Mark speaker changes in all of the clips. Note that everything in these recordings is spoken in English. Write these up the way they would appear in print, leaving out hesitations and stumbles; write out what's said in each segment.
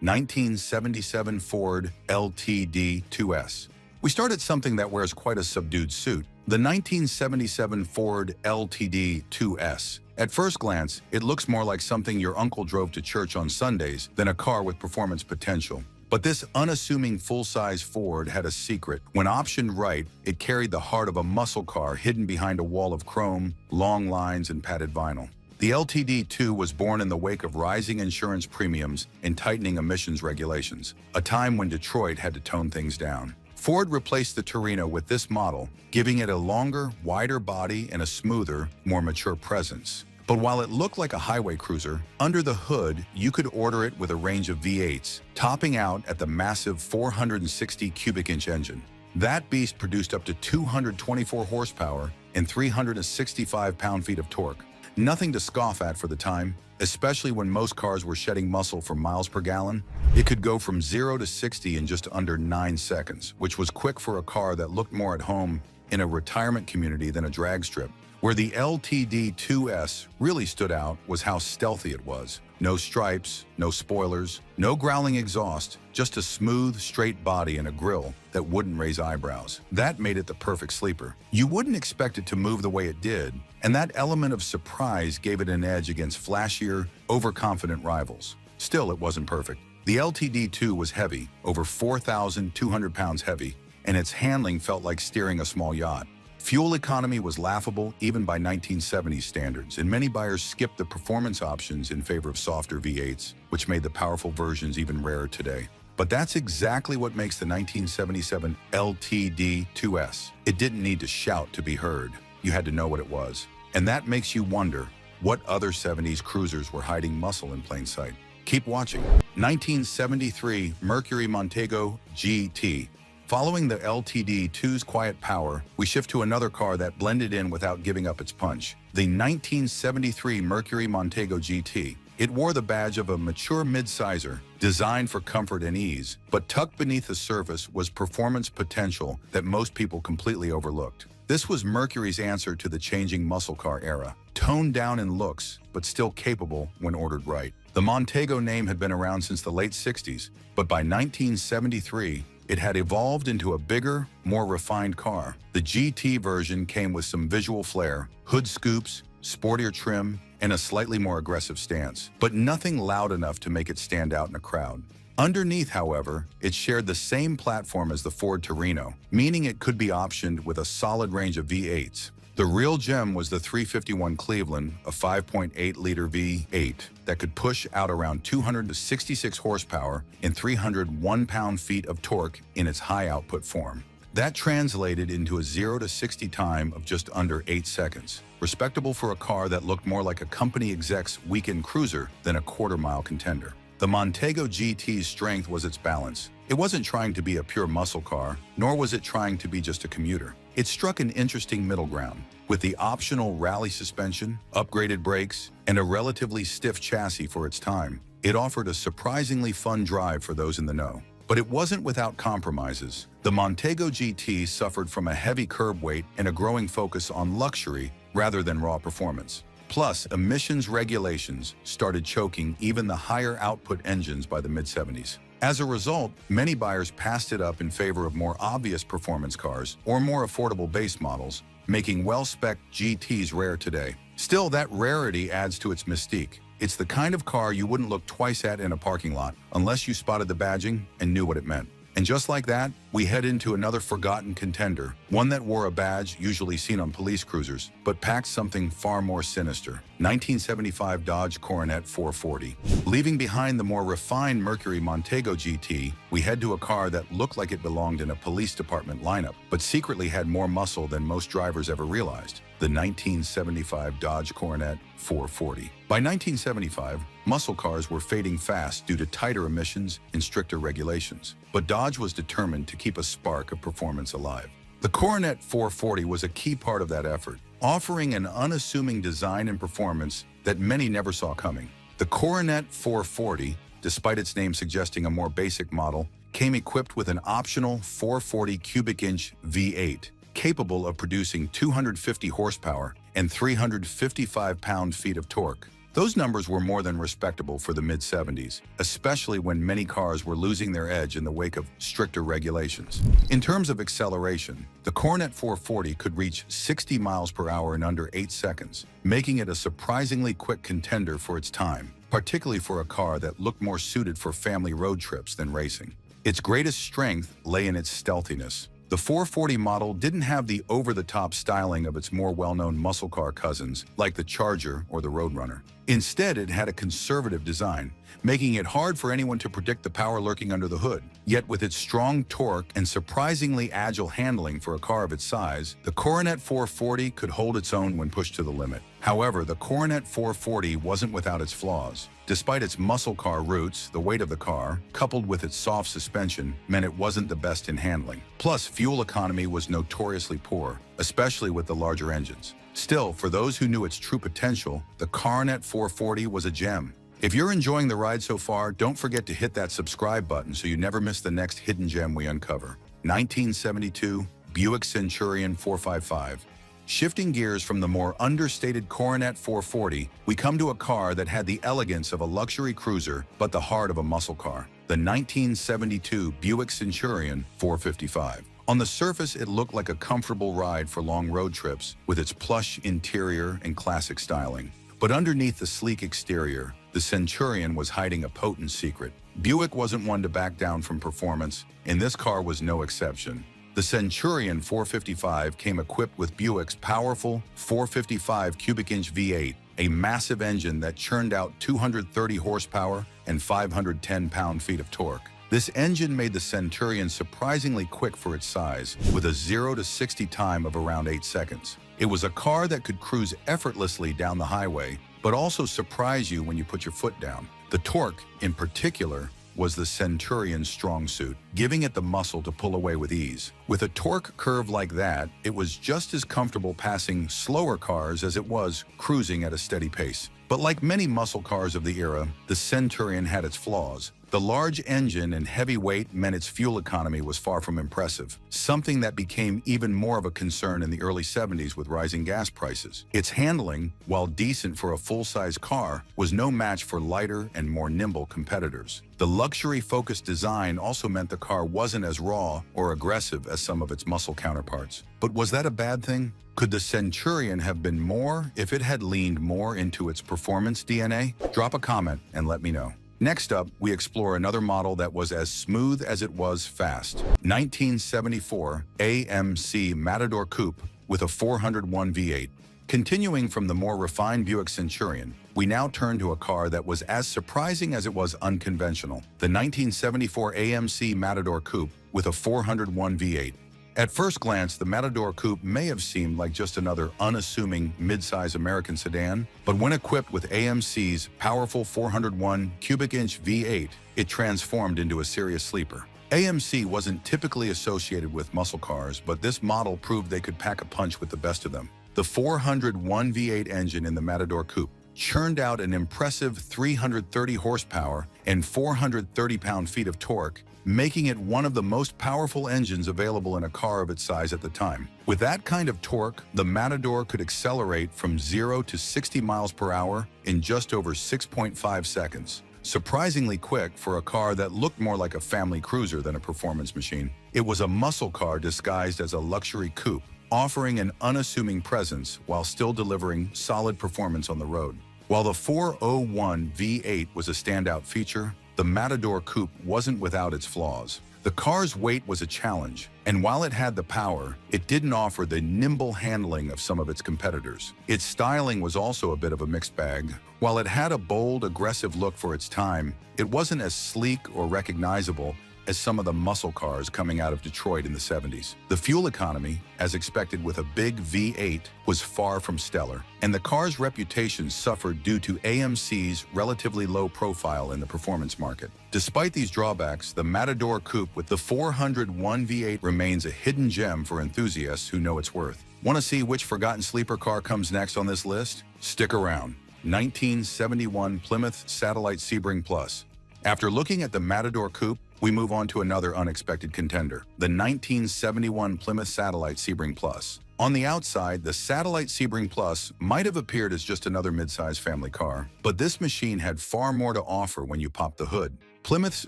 Speaker 1: 1977 Ford LTD II S. We start at something that wears quite a subdued suit, the 1977 Ford LTD II S. At first glance, it looks more like something your uncle drove to church on Sundays than a car with performance potential. But this unassuming full-size Ford had a secret. When optioned right, it carried the heart of a muscle car hidden behind a wall of chrome, long lines, and padded vinyl. The LTD II was born in the wake of rising insurance premiums and tightening emissions regulations, a time when Detroit had to tone things down. Ford replaced the Torino with this model, giving it a longer, wider body and a smoother, more mature presence. But while it looked like a highway cruiser, under the hood, you could order it with a range of V8s, topping out at the massive 460 cubic inch engine. That beast produced up to 224 horsepower and 365 pound-feet of torque. Nothing to scoff at for the time, especially when most cars were shedding muscle for miles per gallon. It could go from 0 to 60 in just under 9 seconds, which was quick for a car that looked more at home in a retirement community than a drag strip. Where the LTD II S really stood out was how stealthy it was. No stripes, no spoilers, no growling exhaust, just a smooth, straight body and a grille that wouldn't raise eyebrows. That made it the perfect sleeper. You wouldn't expect it to move the way it did, and that element of surprise gave it an edge against flashier, overconfident rivals. Still, it wasn't perfect. The LTD II was heavy, over 4,200 pounds heavy, and its handling felt like steering a small yacht. Fuel economy was laughable even by 1970s standards, and many buyers skipped the performance options in favor of softer V8s, which made the powerful versions even rarer today. But that's exactly what makes the 1977 LTD II S. It didn't need to shout to be heard. You had to know what it was. And that makes you wonder what other 70s cruisers were hiding muscle in plain sight. Keep watching. 1973 Mercury Montego GT. Following the LTD II's quiet power, we shift to another car that blended in without giving up its punch. The 1973 Mercury Montego GT. It wore the badge of a mature mid-sizer, designed for comfort and ease, but tucked beneath the surface was performance potential that most people completely overlooked. This was Mercury's answer to the changing muscle car era. Toned down in looks, but still capable when ordered right. The Montego name had been around since the late 60s, but by 1973, it had evolved into a bigger, more refined car. The GT version came with some visual flair, hood scoops, sportier trim, and a slightly more aggressive stance, but nothing loud enough to make it stand out in a crowd. Underneath, however, it shared the same platform as the Ford Torino, meaning it could be optioned with a solid range of V8s. The real gem was the 351 Cleveland, a 5.8-liter V8 that could push out around 266 horsepower and 301 pound-feet of torque in its high-output form. That translated into a 0 to 60 time of just under 8 seconds, respectable for a car that looked more like a company exec's weekend cruiser than a quarter-mile contender. The Montego GT's strength was its balance. It wasn't trying to be a pure muscle car, nor was it trying to be just a commuter. It struck an interesting middle ground. With the optional rally suspension, upgraded brakes, and a relatively stiff chassis for its time, it offered a surprisingly fun drive for those in the know. But it wasn't without compromises. The Montego GT suffered from a heavy curb weight and a growing focus on luxury rather than raw performance. Plus, emissions regulations started choking even the higher output engines by the mid-70s. As a result, many buyers passed it up in favor of more obvious performance cars or more affordable base models, making well-spec'd GTs rare today. Still, that rarity adds to its mystique. It's the kind of car you wouldn't look twice at in a parking lot unless you spotted the badging and knew what it meant. And just like that, we head into another forgotten contender, one that wore a badge usually seen on police cruisers, but packed something far more sinister. 1975 Dodge Coronet 440. Leaving behind the more refined Mercury Montego GT, we head to a car that looked like it belonged in a police department lineup, but secretly had more muscle than most drivers ever realized. The 1975 Dodge Coronet 440. By 1975, muscle cars were fading fast due to tighter emissions and stricter regulations, but Dodge was determined to keep a spark of performance alive. The Coronet 440 was a key part of that effort, offering an unassuming design and performance that many never saw coming. The Coronet 440, despite its name suggesting a more basic model, came equipped with an optional 440 cubic inch V8, capable of producing 250 horsepower and 355 pound-feet of torque. Those numbers were more than respectable for the mid-70s, especially when many cars were losing their edge in the wake of stricter regulations. In terms of acceleration, the Coronet 440 could reach 60 miles per hour in under 8 seconds, making it a surprisingly quick contender for its time, particularly for a car that looked more suited for family road trips than racing. Its greatest strength lay in its stealthiness. The 440 model didn't have the over-the-top styling of its more well-known muscle car cousins, like the Charger or the Roadrunner. Instead, it had a conservative design, making it hard for anyone to predict the power lurking under the hood. Yet with its strong torque and surprisingly agile handling for a car of its size, the Coronet 440 could hold its own when pushed to the limit. However, the Coronet 440 wasn't without its flaws. Despite its muscle car roots, the weight of the car, coupled with its soft suspension, meant it wasn't the best in handling. Plus, fuel economy was notoriously poor, especially with the larger engines. Still, for those who knew its true potential, the Coronet 440 was a gem. If you're enjoying the ride so far, don't forget to hit that subscribe button so you never miss the next hidden gem we uncover. 1972 Buick Centurion 455. Shifting gears from the more understated Coronet 440, we come to a car that had the elegance of a luxury cruiser but the heart of a muscle car, the 1972 Buick Centurion 455. On the surface, it looked like a comfortable ride for long road trips with its plush interior and classic styling. But underneath the sleek exterior, the Centurion was hiding a potent secret. Buick wasn't one to back down from performance, and this car was no exception. The Centurion 455 came equipped with Buick's powerful 455 cubic inch V8, a massive engine that churned out 230 horsepower and 510 pound-feet of torque. This engine made the Centurion surprisingly quick for its size, with a 0 to 60 time of around 8 seconds. It was a car that could cruise effortlessly down the highway, but also surprise you when you put your foot down. The torque, in particular, was the Centurion's strong suit, giving it the muscle to pull away with ease. With a torque curve like that, it was just as comfortable passing slower cars as it was cruising at a steady pace. But like many muscle cars of the era, the Centurion had its flaws. The large engine and heavy weight meant its fuel economy was far from impressive, something that became even more of a concern in the early 70s with rising gas prices. Its handling, while decent for a full-size car, was no match for lighter and more nimble competitors. The luxury-focused design also meant the car wasn't as raw or aggressive as some of its muscle counterparts. But was that a bad thing? Could the Centurion have been more if it had leaned more into its performance DNA? Drop a comment and let me know. Next up, we explore another model that was as smooth as it was fast. 1974 AMC Matador Coupe with a 401 V8. Continuing from the more refined Buick Centurion, we now turn to a car that was as surprising as it was unconventional. The 1974 AMC Matador Coupe with a 401 V8. At first glance, the Matador Coupe may have seemed like just another unassuming mid-size American sedan, but when equipped with AMC's powerful 401 cubic inch V8, it transformed into a serious sleeper. AMC wasn't typically associated with muscle cars, but this model proved they could pack a punch with the best of them. The 401 V8 engine in the Matador Coupe churned out an impressive 330 horsepower and 430 pound-feet of torque, making it one of the most powerful engines available in a car of its size at the time. With that kind of torque, the Matador could accelerate from 0 to 60 miles per hour in just over 6.5 seconds. Surprisingly quick for a car that looked more like a family cruiser than a performance machine. It was a muscle car disguised as a luxury coupe, offering an unassuming presence while still delivering solid performance on the road. While the 401 V8 was a standout feature, the Matador Coupe wasn't without its flaws. The car's weight was a challenge, and while it had the power, it didn't offer the nimble handling of some of its competitors. Its styling was also a bit of a mixed bag. While it had a bold, aggressive look for its time, it wasn't as sleek or recognizable as some of the muscle cars coming out of Detroit in the 70s. The fuel economy, as expected with a big V8, was far from stellar, and the car's reputation suffered due to AMC's relatively low profile in the performance market. Despite these drawbacks, the Matador Coupe with the 401 V8 remains a hidden gem for enthusiasts who know its worth. Want to see which forgotten sleeper car comes next on this list? Stick around. 1971 Plymouth Satellite Sebring Plus. After looking at the Matador Coupe, we move on to another unexpected contender, the 1971 Plymouth Satellite Sebring Plus. On the outside, the Satellite Sebring Plus might have appeared as just another midsize family car, but this machine had far more to offer when you popped the hood. Plymouth's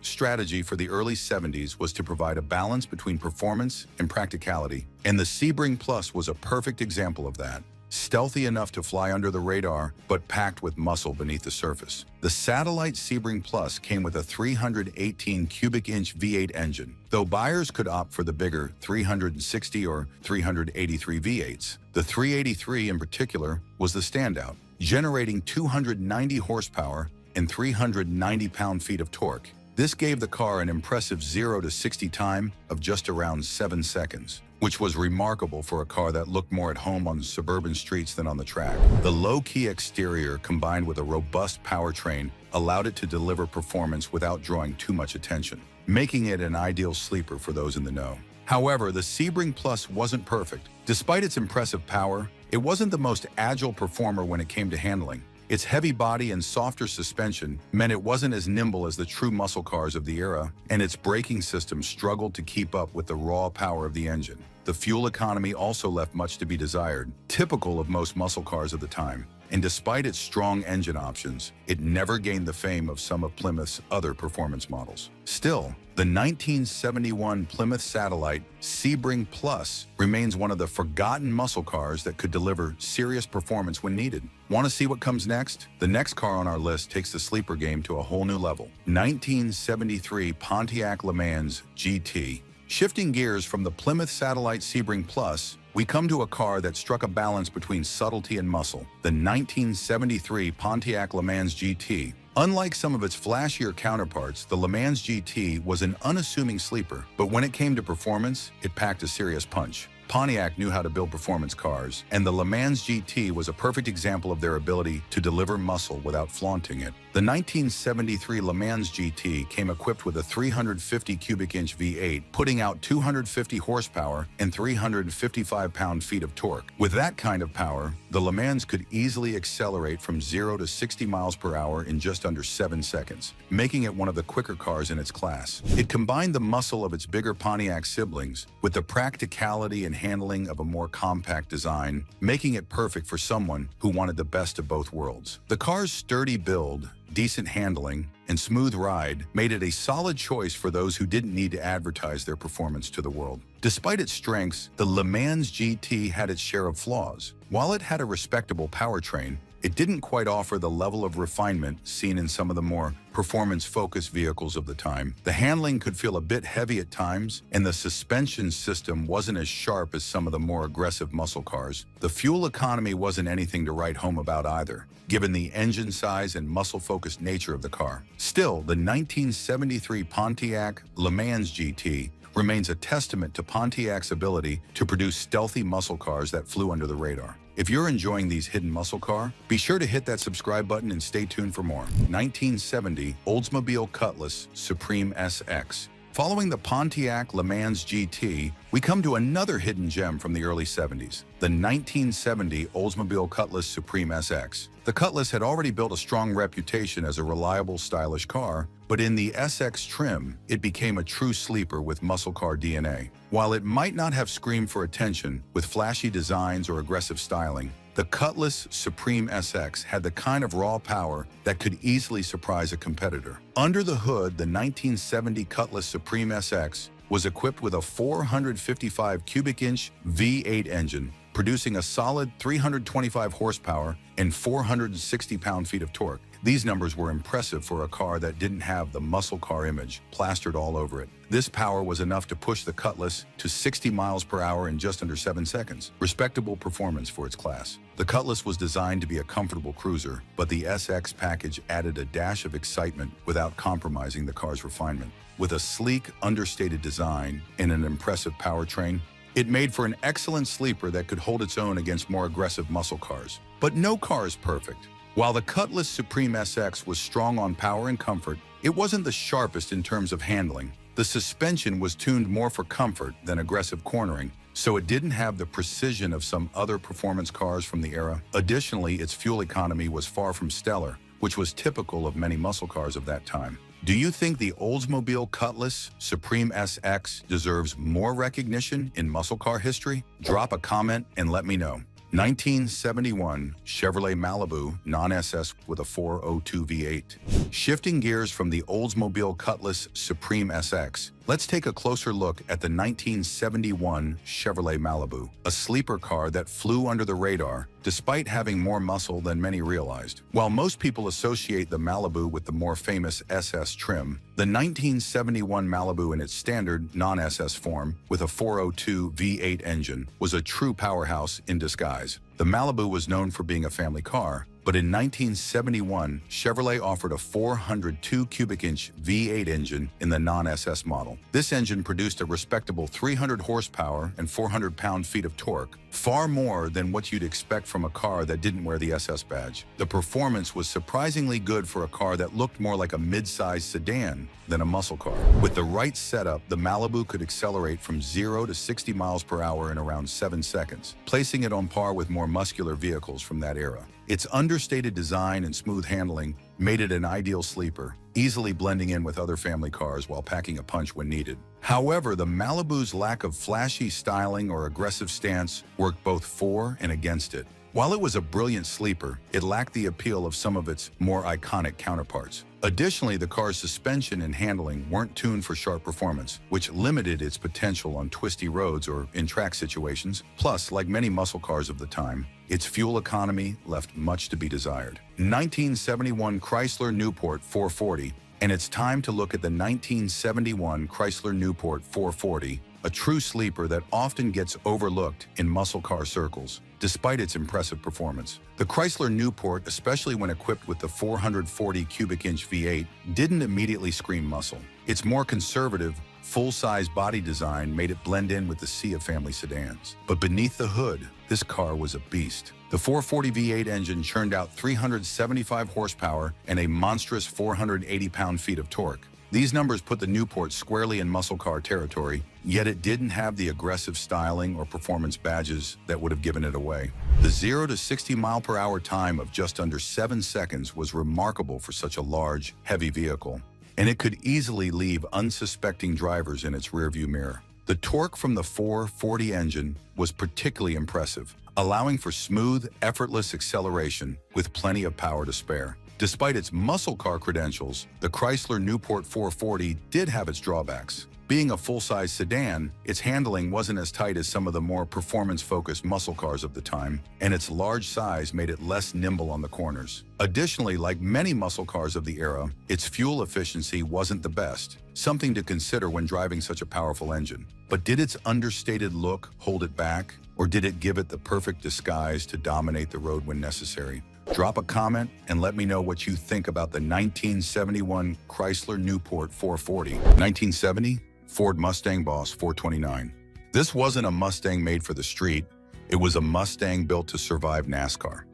Speaker 1: strategy for the early 70s was to provide a balance between performance and practicality, and the Sebring Plus was a perfect example of that. Stealthy enough to fly under the radar, but packed with muscle beneath the surface. The Satellite Sebring Plus came with a 318 cubic inch V8 engine, though buyers could opt for the bigger 360 or 383 V8s. The 383 in particular was the standout, generating 290 horsepower and 390 pound-feet of torque. This gave the car an impressive 0 to 60 time of just around 7 seconds, which was remarkable for a car that looked more at home on suburban streets than on the track. The low-key exterior combined with a robust powertrain allowed it to deliver performance without drawing too much attention, making it an ideal sleeper for those in the know. However, the Sebring Plus wasn't perfect. Despite its impressive power, it wasn't the most agile performer when it came to handling. Its heavy body and softer suspension meant it wasn't as nimble as the true muscle cars of the era, and its braking system struggled to keep up with the raw power of the engine. The fuel economy also left much to be desired, typical of most muscle cars of the time. And despite its strong engine options, it never gained the fame of some of Plymouth's other performance models. Still, the 1971 Plymouth Satellite Sebring Plus remains one of the forgotten muscle cars that could deliver serious performance when needed. Want to see what comes next? The next car on our list takes the sleeper game to a whole new level. 1973 Pontiac LeMans GT. Shifting gears from the Plymouth Satellite Sebring Plus, we come to a car that struck a balance between subtlety and muscle, the 1973 Pontiac LeMans GT. Unlike some of its flashier counterparts, the LeMans GT was an unassuming sleeper, but when it came to performance, it packed a serious punch. Pontiac knew how to build performance cars, and the LeMans GT was a perfect example of their ability to deliver muscle without flaunting it. The 1973 LeMans GT came equipped with a 350 cubic inch V8, putting out 250 horsepower and 355 pound-feet of torque. With that kind of power, the LeMans could easily accelerate from 0 to 60 miles per hour in just under 7 seconds, making it one of the quicker cars in its class. It combined the muscle of its bigger Pontiac siblings with the practicality and handling of a more compact design, making it perfect for someone who wanted the best of both worlds. The car's sturdy build, decent handling, and smooth ride made it a solid choice for those who didn't need to advertise their performance to the world. Despite its strengths, the LeMans GT had its share of flaws. While it had a respectable powertrain, it didn't quite offer the level of refinement seen in some of the more performance-focused vehicles of the time. The handling could feel a bit heavy at times, and the suspension system wasn't as sharp as some of the more aggressive muscle cars. The fuel economy wasn't anything to write home about either, given the engine size and muscle-focused nature of the car. Still, the 1973 Pontiac LeMans GT remains a testament to Pontiac's ability to produce stealthy muscle cars that flew under the radar. If you're enjoying these hidden muscle car, be sure to hit that subscribe button and stay tuned for more. 1970 Oldsmobile Cutlass Supreme SX. Following the Pontiac LeMans GT, we come to another hidden gem from the early 70s, the 1970 Oldsmobile Cutlass Supreme SX. The Cutlass had already built a strong reputation as a reliable, stylish car, but in the SX trim, it became a true sleeper with muscle car DNA. While it might not have screamed for attention with flashy designs or aggressive styling, the Cutlass Supreme SX had the kind of raw power that could easily surprise a competitor. Under the hood, the 1970 Cutlass Supreme SX was equipped with a 455 cubic inch V8 engine, producing a solid 325 horsepower and 460 pound-feet of torque. These numbers were impressive for a car that didn't have the muscle car image plastered all over it. This power was enough to push the Cutlass to 60 miles per hour in just under 7 seconds. Respectable performance for its class. The Cutlass was designed to be a comfortable cruiser, but the SX package added a dash of excitement without compromising the car's refinement. With a sleek, understated design and an impressive powertrain, it made for an excellent sleeper that could hold its own against more aggressive muscle cars. But no car is perfect. While the Cutlass Supreme SX was strong on power and comfort, it wasn't the sharpest in terms of handling. The suspension was tuned more for comfort than aggressive cornering, so it didn't have the precision of some other performance cars from the era. Additionally, its fuel economy was far from stellar, which was typical of many muscle cars of that time. Do you think the Oldsmobile Cutlass Supreme SX deserves more recognition in muscle car history? Drop a comment and let me know. 1971 Chevrolet Malibu non-SS with a 402 V8. Shifting gears from the Oldsmobile Cutlass Supreme SX, let's take a closer look at the 1971 Chevrolet Malibu, a sleeper car that flew under the radar despite having more muscle than many realized. While most people associate the Malibu with the more famous SS trim, the 1971 Malibu in its standard non-SS form with a 402 V8 engine was a true powerhouse in disguise. The Malibu was known for being a family car, but in 1971, Chevrolet offered a 402 cubic inch V8 engine in the non-SS model. This engine produced a respectable 300 horsepower and 400 pound-feet of torque, far more than what you'd expect from a car that didn't wear the SS badge. The performance was surprisingly good for a car that looked more like a mid-sized sedan than a muscle car. With the right setup, the Malibu could accelerate from 0 to 60 miles per hour in around 7 seconds, placing it on par with more muscular vehicles from that era. Its understated design and smooth handling made it an ideal sleeper, easily blending in with other family cars while packing a punch when needed. However, the Malibu's lack of flashy styling or aggressive stance worked both for and against it. While it was a brilliant sleeper, it lacked the appeal of some of its more iconic counterparts. Additionally, the car's suspension and handling weren't tuned for sharp performance, which limited its potential on twisty roads or in track situations. Plus, like many muscle cars of the time, its fuel economy left much to be desired. 1971 Chrysler Newport 440, and it's time to look at the 1971 Chrysler Newport 440, a true sleeper that often gets overlooked in muscle car circles, despite its impressive performance. The Chrysler Newport, especially when equipped with the 440 cubic inch V8, didn't immediately scream muscle. Its more conservative, full-size body design made it blend in with the sea of family sedans. But beneath the hood, this car was a beast. The 440 V8 engine churned out 375 horsepower and a monstrous 480 pound-feet of torque. These numbers put the Newport squarely in muscle car territory, yet it didn't have the aggressive styling or performance badges that would have given it away. The 0 to 60 mile per hour time of just under 7 seconds was remarkable for such a large, heavy vehicle, and it could easily leave unsuspecting drivers in its rearview mirror. The torque from the 440 engine was particularly impressive, allowing for smooth, effortless acceleration with plenty of power to spare. Despite its muscle car credentials, the Chrysler Newport 440 did have its drawbacks. Being a full-size sedan, its handling wasn't as tight as some of the more performance-focused muscle cars of the time, and its large size made it less nimble on the corners. Additionally, like many muscle cars of the era, its fuel efficiency wasn't the best, something to consider when driving such a powerful engine. But did its understated look hold it back, or did it give it the perfect disguise to dominate the road when necessary? Drop a comment and let me know what you think about the 1971 Chrysler Newport 440. 1970 Ford Mustang Boss 429. This wasn't a Mustang made for the street, it was a Mustang built to survive NASCAR.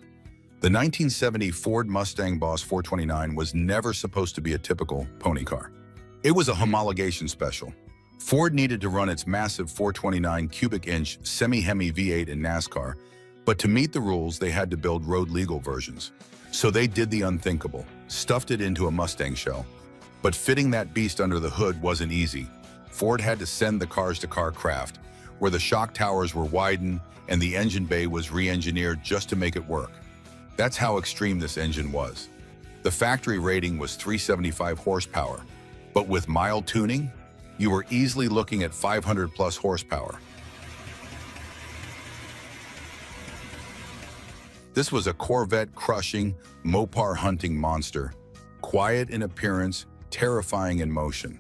Speaker 1: The 1970 Ford Mustang Boss 429 was never supposed to be a typical pony car. It was a homologation special. Ford needed to run its massive 429 cubic inch semi-Hemi V8 in NASCAR, but to meet the rules, they had to build road-legal versions. So they did the unthinkable, stuffed it into a Mustang shell. But fitting that beast under the hood wasn't easy. Ford had to send the cars to Carcraft, where the shock towers were widened and the engine bay was re-engineered just to make it work. That's how extreme this engine was. The factory rating was 375 horsepower, but with mild tuning, you were easily looking at 500 plus horsepower. This was a Corvette-crushing, Mopar-hunting monster. Quiet in appearance, terrifying in motion.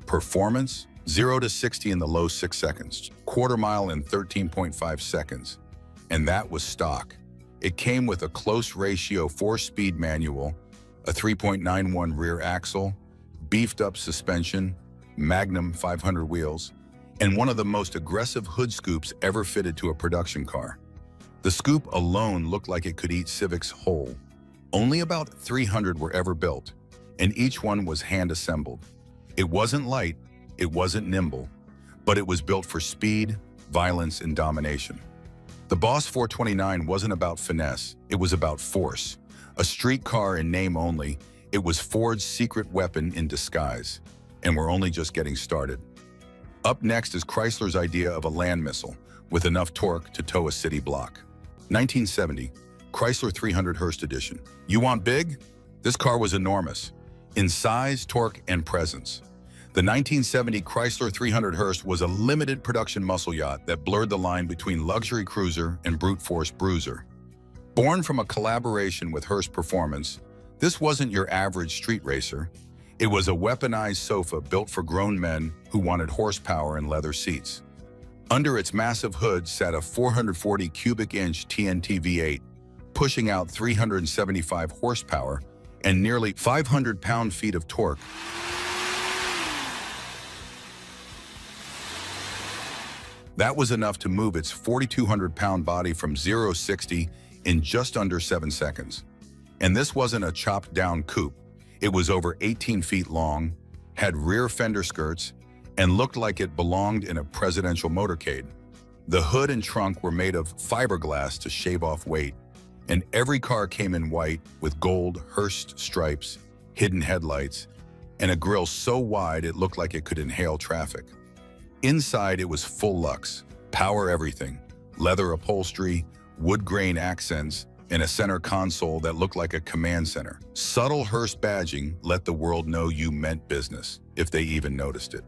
Speaker 1: Performance, 0 to 60 in the low 6 seconds, quarter mile in 13.5 seconds. And that was stock. It came with a close ratio 4-speed manual, a 3.91 rear axle, beefed up suspension, Magnum 500 wheels, and one of the most aggressive hood scoops ever fitted to a production car. The scoop alone looked like it could eat Civics whole. Only about 300 were ever built, and each one was hand-assembled. It wasn't light, it wasn't nimble, but it was built for speed, violence, and domination. The Boss 429 wasn't about finesse, it was about force. A street car in name only, It was Ford's secret weapon in disguise, and we're only just getting started. Up next is Chrysler's idea of a land missile with enough torque to tow a city block. 1970, Chrysler 300 Hurst Edition. You want big? This car was enormous, in size, torque, and presence. The 1970 Chrysler 300 Hurst was a limited production muscle yacht that blurred the line between luxury cruiser and brute force bruiser. Born from a collaboration with Hurst Performance, this wasn't your average street racer. It was a weaponized sofa built for grown men who wanted horsepower and leather seats. Under its massive hood sat a 440 cubic inch TNT V8, pushing out 375 horsepower and nearly 500 pound-feet of torque. That was enough to move its 4,200 pound body from 0 to 60 in just under 7 seconds. And this wasn't a chopped down coupe. It was over 18 feet long, had rear fender skirts, and looked like it belonged in a presidential motorcade. The hood and trunk were made of fiberglass to shave off weight, and every car came in white with gold Hurst stripes, hidden headlights, and a grille so wide it looked like it could inhale traffic. Inside, it was full luxe, power everything, leather upholstery, wood grain accents, and a center console that looked like a command center. Subtle Hurst badging let the world know you meant business, if they even noticed it.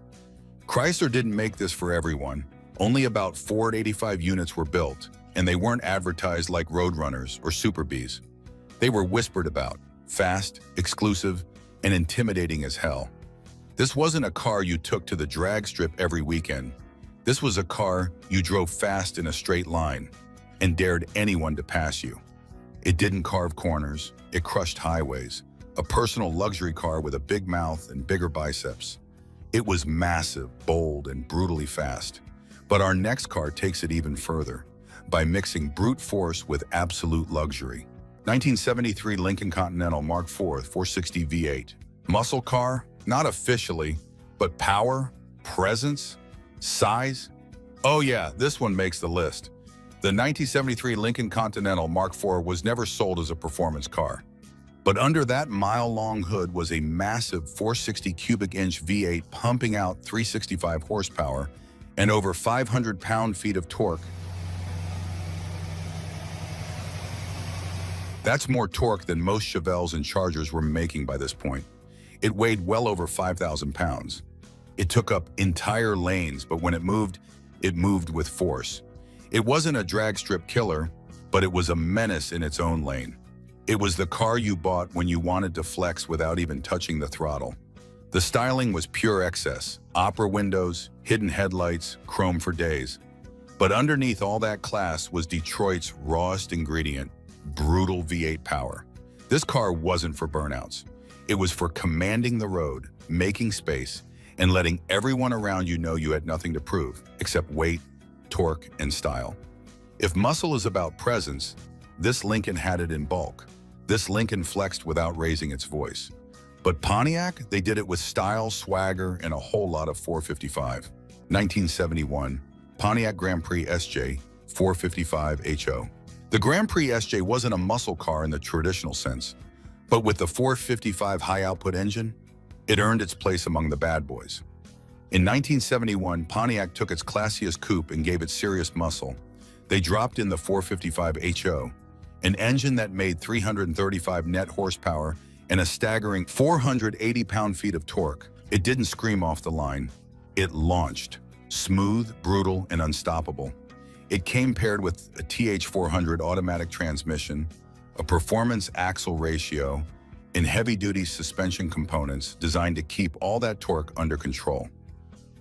Speaker 1: Chrysler didn't make this for everyone. Only about 485 units were built, and they weren't advertised like Roadrunners or Super Bs. They were whispered about, fast, exclusive, and intimidating as hell. This wasn't a car you took to the drag strip every weekend. This was a car you drove fast in a straight line and dared anyone to pass you. It didn't carve corners, it crushed highways. A personal luxury car with a big mouth and bigger biceps. It was massive, bold, and brutally fast. But our next car takes it even further by mixing brute force with absolute luxury. 1973 Lincoln Continental Mark IV 460 V8. Muscle car? Not officially, but power, presence, size? Oh yeah, this one makes the list. The 1973 Lincoln Continental Mark IV was never sold as a performance car. But under that mile-long hood was a massive 460 cubic inch V8 pumping out 365 horsepower and over 500 pound-feet of torque. That's more torque than most Chevelles and Chargers were making by this point. It weighed well over 5,000 pounds. It took up entire lanes, but when it moved with force. It wasn't a drag strip killer, but it was a menace in its own lane. It was the car you bought when you wanted to flex without even touching the throttle. The styling was pure excess, opera windows, hidden headlights, chrome for days. But underneath all that class was Detroit's rawest ingredient, brutal V8 power. This car wasn't for burnouts. It was for commanding the road, making space, and letting everyone around you know you had nothing to prove except weight, torque, and style. If muscle is about presence, this Lincoln had it in bulk. This Lincoln flexed without raising its voice. But Pontiac, they did it with style, swagger, and a whole lot of 455. 1971, Pontiac Grand Prix SJ 455 HO. The Grand Prix SJ wasn't a muscle car in the traditional sense, but with the 455 high-output engine, it earned its place among the bad boys. In 1971, Pontiac took its classiest coupe and gave it serious muscle. They dropped in the 455 HO, an engine that made 335 net horsepower and a staggering 480 pound-feet of torque. It didn't scream off the line. It launched, smooth, brutal, and unstoppable. It came paired with a TH400 automatic transmission, a performance axle ratio, and heavy-duty suspension components designed to keep all that torque under control.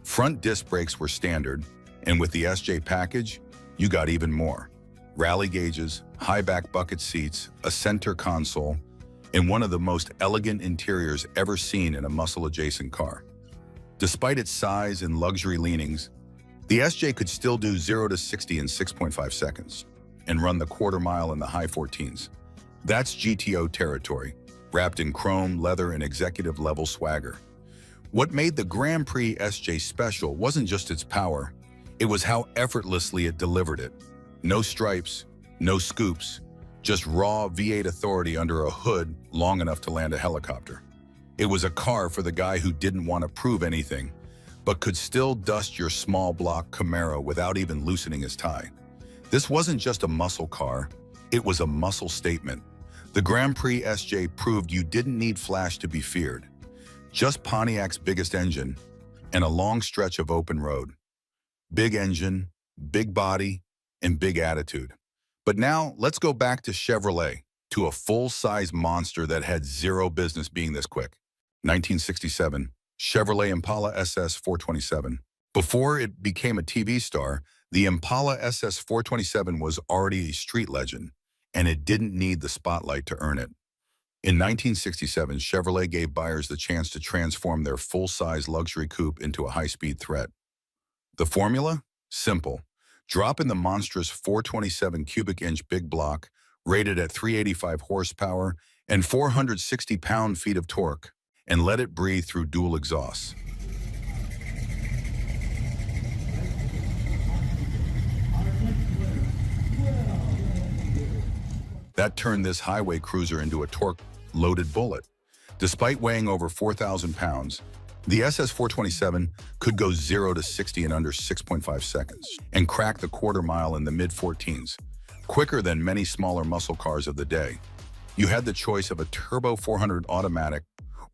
Speaker 1: Front disc brakes were standard, and with the SJ package, you got even more. Rally gauges, high-back bucket seats, a center console, and one of the most elegant interiors ever seen in a muscle-adjacent car. Despite its size and luxury leanings, the SJ could still do 0 to 60 in 6.5 seconds and run the quarter mile in the high 14s. That's GTO territory, wrapped in chrome, leather, and executive-level swagger. What made the Grand Prix SJ special wasn't just its power, it was how effortlessly it delivered it. No stripes, no scoops, just raw V8 authority under a hood long enough to land a helicopter. It was a car for the guy who didn't want to prove anything, but could still dust your small block Camaro without even loosening his tie. This wasn't just a muscle car, it was a muscle statement. The Grand Prix SJ proved you didn't need flash to be feared. Just Pontiac's biggest engine and a long stretch of open road. Big engine, big body, and big attitude. But now, let's go back to Chevrolet, to a full-size monster that had zero business being this quick. 1967, Chevrolet Impala SS 427. Before it became a TV star, the Impala SS 427 was already a street legend, and it didn't need the spotlight to earn it. In 1967, Chevrolet gave buyers the chance to transform their full-size luxury coupe into a high-speed threat. The formula? Simple. Drop in the monstrous 427 cubic inch big block, rated at 385 horsepower and 460 pound-feet of torque, and let it breathe through dual exhausts. That turned this highway cruiser into a torque-loaded bullet. Despite weighing over 4,000 pounds, the SS 427 could go 0 to 60 in under 6.5 seconds and crack the quarter mile in the mid-14s, quicker than many smaller muscle cars of the day. You had the choice of a turbo 400 automatic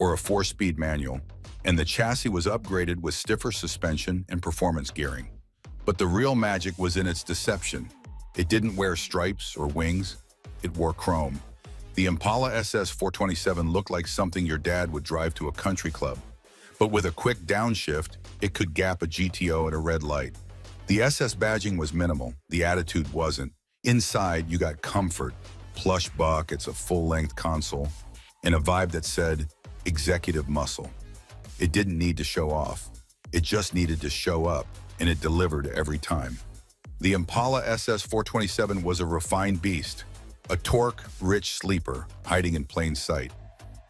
Speaker 1: or a 4-speed manual, and the chassis was upgraded with stiffer suspension and performance gearing. But the real magic was in its deception. It didn't wear stripes or wings, it wore chrome. The Impala SS 427 looked like something your dad would drive to a country club. But with a quick downshift, it could gap a GTO at a red light. The SS badging was minimal, the attitude wasn't. Inside, you got comfort, plush buckets, a full-length console, and a vibe that said, executive muscle. It didn't need to show off. It just needed to show up, and it delivered every time. The Impala SS 427 was a refined beast, a torque-rich sleeper hiding in plain sight.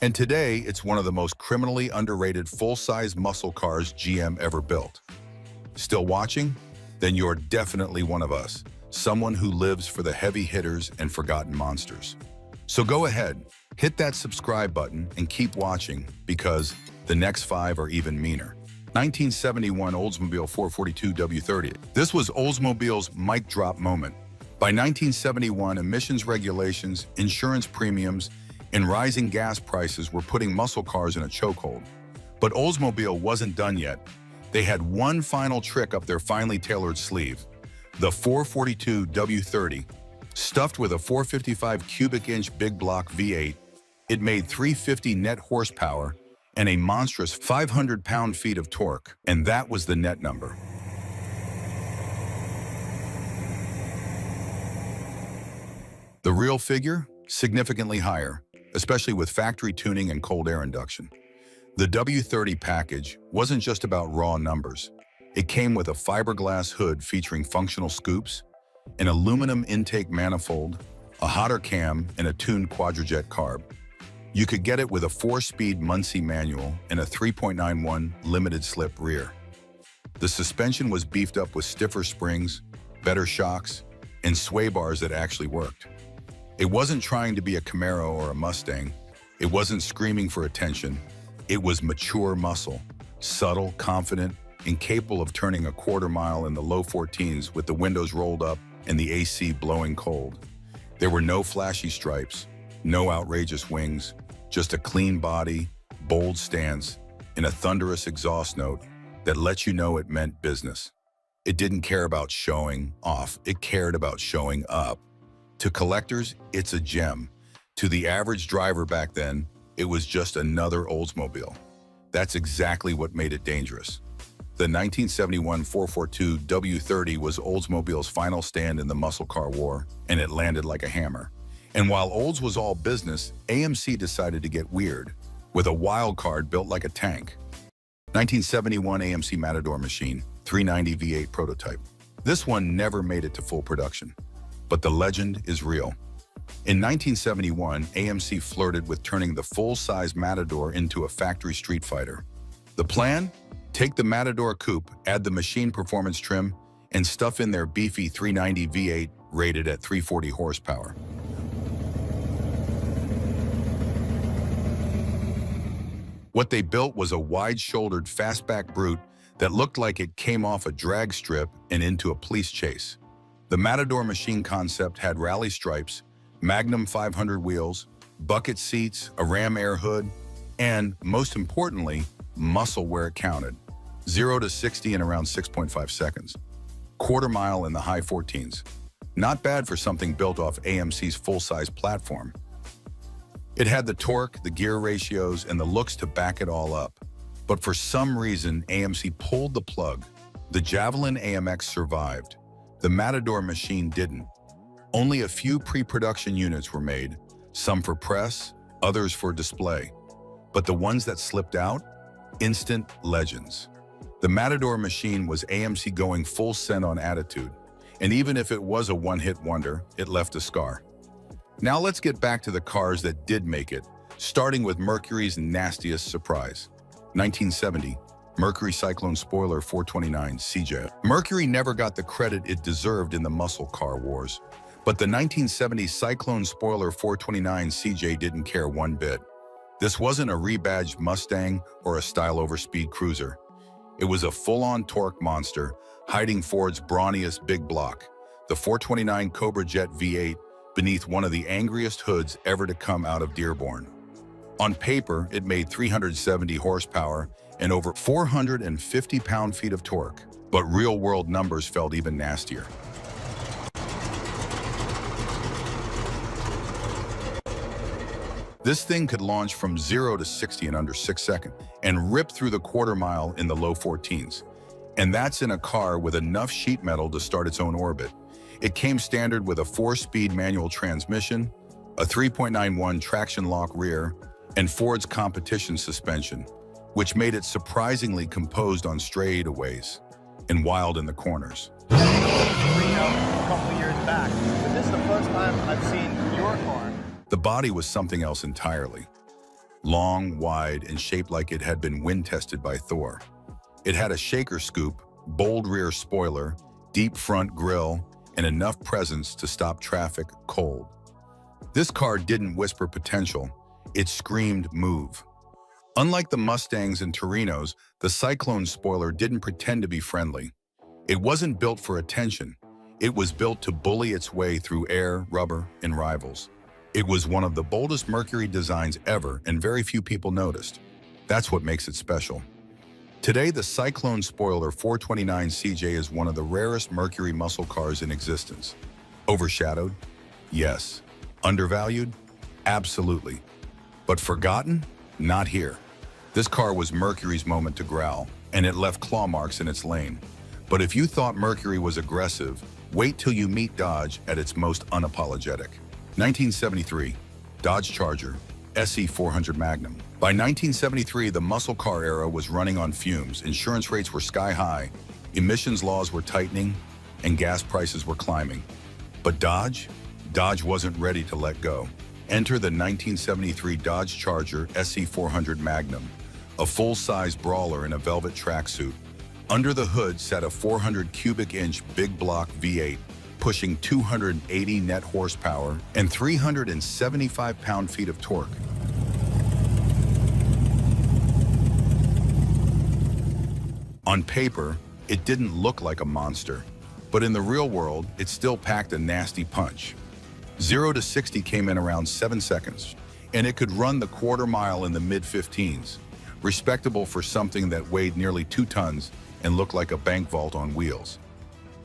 Speaker 1: And today, it's one of the most criminally underrated full-size muscle cars GM ever built. Still watching? Then you're definitely one of us, someone who lives for the heavy hitters and forgotten monsters. So go ahead, hit that subscribe button and keep watching, because the next 5 are even meaner. 1971 Oldsmobile 442 W30. This was Oldsmobile's mic drop moment. By 1971, emissions regulations, insurance premiums, and rising gas prices were putting muscle cars in a chokehold. But Oldsmobile wasn't done yet. They had one final trick up their finely tailored sleeve. The 442 W30. Stuffed with a 455 cubic inch big block V8, it made 350 net horsepower and a monstrous 500 pound-feet of torque. And that was the net number. The real figure? Significantly higher, especially with factory tuning and cold air induction. The W30 package wasn't just about raw numbers. It came with a fiberglass hood featuring functional scoops, an aluminum intake manifold, a hotter cam, and a tuned quadrajet carb. You could get it with a 4-speed Muncie manual and a 3.91 limited slip rear. The suspension was beefed up with stiffer springs, better shocks, and sway bars that actually worked. It wasn't trying to be a Camaro or a Mustang. It wasn't screaming for attention. It was mature muscle, subtle, confident, and capable of turning a quarter mile in the low 14s with the windows rolled up and the AC blowing cold. There were no flashy stripes, no outrageous wings, just a clean body, bold stance, and a thunderous exhaust note that let you know it meant business. It didn't care about showing off, it cared about showing up. To collectors, it's a gem. To the average driver back then, it was just another Oldsmobile. That's exactly what made it dangerous. The 1971 442 W30 was Oldsmobile's final stand in the muscle car war, and it landed like a hammer. And while Olds was all business, AMC decided to get weird, with a wild card built like a tank. 1971 AMC Matador Machine, 390 V8 prototype. This one never made it to full production. But the legend is real. In 1971, AMC flirted with turning the full-size Matador into a factory street fighter. The plan? Take the Matador Coupe, add the machine performance trim, and stuff in their beefy 390 V8 rated at 340 horsepower. What they built was a wide-shouldered fastback brute that looked like it came off a drag strip and into a police chase. The Matador Machine concept had rally stripes, Magnum 500 wheels, bucket seats, a Ram air hood, and, most importantly, muscle where it counted. 0 to 60 in around 6.5 seconds. Quarter mile in the high 14s. Not bad for something built off AMC's full-size platform. It had the torque, the gear ratios, and the looks to back it all up. But for some reason, AMC pulled the plug. The Javelin AMX survived. The Matador Machine didn't. Only a few pre-production units were made, some for press, others for display. But the ones that slipped out? Instant legends. The Matador Machine was AMC going full send on attitude. And even if it was a one-hit wonder, it left a scar. Now let's get back to the cars that did make it, starting with Mercury's nastiest surprise. 1970, Mercury Cyclone Spoiler 429 CJ. Mercury never got the credit it deserved in the muscle car wars, but the 1970 Cyclone Spoiler 429 CJ didn't care one bit. This wasn't a rebadged Mustang or a style-over-speed cruiser. It was a full-on torque monster, hiding Ford's brawniest big block, the 429 Cobra Jet V8, beneath one of the angriest hoods ever to come out of Dearborn. On paper, it made 370 horsepower and over 450 pound-feet of torque, but real-world numbers felt even nastier. This thing could launch from 0 to 60 in under 6 seconds and rip through the quarter mile in the low 14s. And that's in a car with enough sheet metal to start its own orbit. It came standard with a 4-speed manual transmission, a 3.91 traction lock rear, and Ford's competition suspension, which made it surprisingly composed on straightaways and wild in the corners.
Speaker 2: Reno a couple years back, but this is the first time I've seen your car.
Speaker 1: The body was something else entirely. Long, wide, and shaped like it had been wind-tested by Thor. It had a shaker scoop, bold rear spoiler, deep front grille, and enough presence to stop traffic cold. This car didn't whisper potential, it screamed move. Unlike the Mustangs and Torinos, the Cyclone spoiler didn't pretend to be friendly. It wasn't built for attention. It was built to bully its way through air, rubber, and rivals. It was one of the boldest Mercury designs ever, and very few people noticed. That's what makes it special. Today, the Cyclone Spoiler 429 CJ is one of the rarest Mercury muscle cars in existence. Overshadowed? Yes. Undervalued? Absolutely. But forgotten? Not here. This car was Mercury's moment to growl, and it left claw marks in its lane. But if you thought Mercury was aggressive, wait till you meet Dodge at its most unapologetic. 1973, Dodge Charger, SE 400 Magnum. By 1973, the muscle car era was running on fumes, insurance rates were sky high, emissions laws were tightening, and gas prices were climbing. But Dodge wasn't ready to let go. Enter the 1973 Dodge Charger SE 400 Magnum, a full-size brawler in a velvet tracksuit. Under the hood sat a 400 cubic inch big block V8, pushing 280 net horsepower and 375 pound-feet of torque. On paper, it didn't look like a monster, but in the real world, it still packed a nasty punch. 0 to 60 came in around 7 seconds, and it could run the quarter mile in the mid-15s, respectable for something that weighed nearly 2 tons and looked like a bank vault on wheels.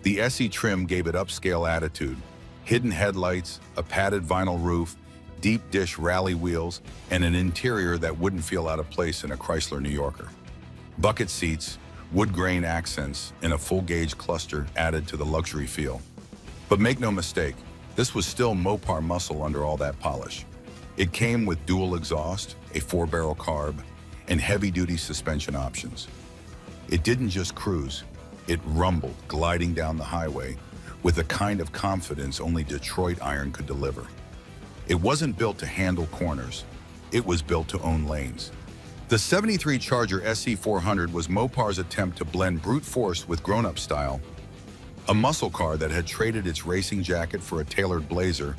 Speaker 1: The SE trim gave it upscale attitude, hidden headlights, a padded vinyl roof, deep dish rally wheels, and an interior that wouldn't feel out of place in a Chrysler New Yorker. Bucket seats, wood grain accents, and a full-gauge cluster added to the luxury feel. But make no mistake, this was still Mopar muscle under all that polish. It came with dual exhaust, a 4-barrel carb, and heavy-duty suspension options. It didn't just cruise, it rumbled, gliding down the highway with the kind of confidence only Detroit iron could deliver. It wasn't built to handle corners, it was built to own lanes. The 73 Charger SE 400 was Mopar's attempt to blend brute force with grown-up style, a muscle car that had traded its racing jacket for a tailored blazer,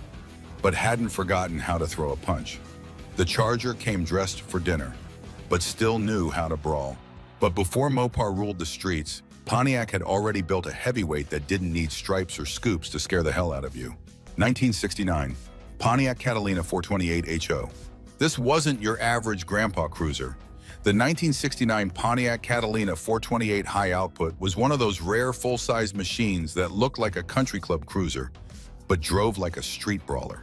Speaker 1: but hadn't forgotten how to throw a punch. The Charger came dressed for dinner. but still knew how to brawl. But before Mopar ruled the streets, Pontiac had already built a heavyweight that didn't need stripes or scoops to scare the hell out of you. 1969, Pontiac Catalina 428 HO. This wasn't your average grandpa cruiser. The 1969 Pontiac Catalina 428 high output was one of those rare full-size machines that looked like a country club cruiser, but drove like a street brawler.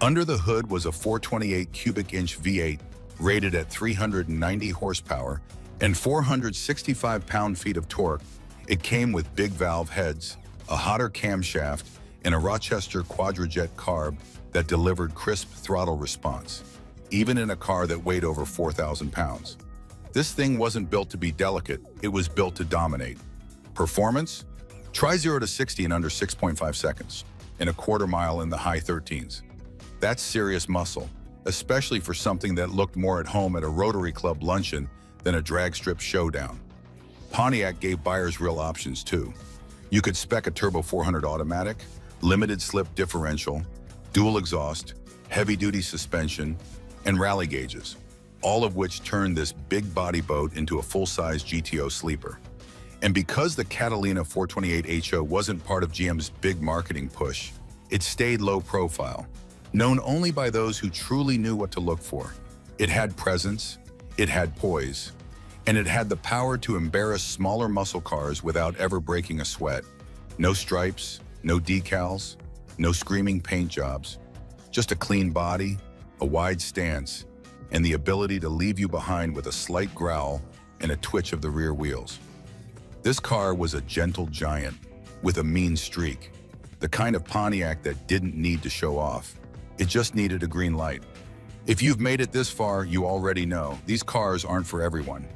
Speaker 1: Under the hood was a 428 cubic inch V8 rated at 390 horsepower and 465 pound-feet of torque. It came with big valve heads, a hotter camshaft, and a Rochester quadrajet carb that delivered crisp throttle response, even in a car that weighed over 4,000 pounds. This thing wasn't built to be delicate, it was built to dominate. Performance? Try 0 to 60 in under 6.5 seconds, and a quarter mile in the high 13s. That's serious muscle, especially for something that looked more at home at a Rotary Club luncheon than a drag strip showdown. Pontiac gave buyers real options too. You could spec a turbo 400 automatic, limited slip differential, dual exhaust, heavy-duty suspension, and rally gauges, all of which turned this big body boat into a full-size GTO sleeper. And because the Catalina 428 HO wasn't part of GM's big marketing push, it stayed low profile, known only by those who truly knew what to look for. It had presence, it had poise, and it had the power to embarrass smaller muscle cars without ever breaking a sweat. No stripes, no decals, no screaming paint jobs, just a clean body, a wide stance, and the ability to leave you behind with a slight growl and a twitch of the rear wheels. This car was a gentle giant with a mean streak, the kind of Pontiac that didn't need to show off. It just needed a green light. If you've made it this far, you already know these cars aren't for everyone.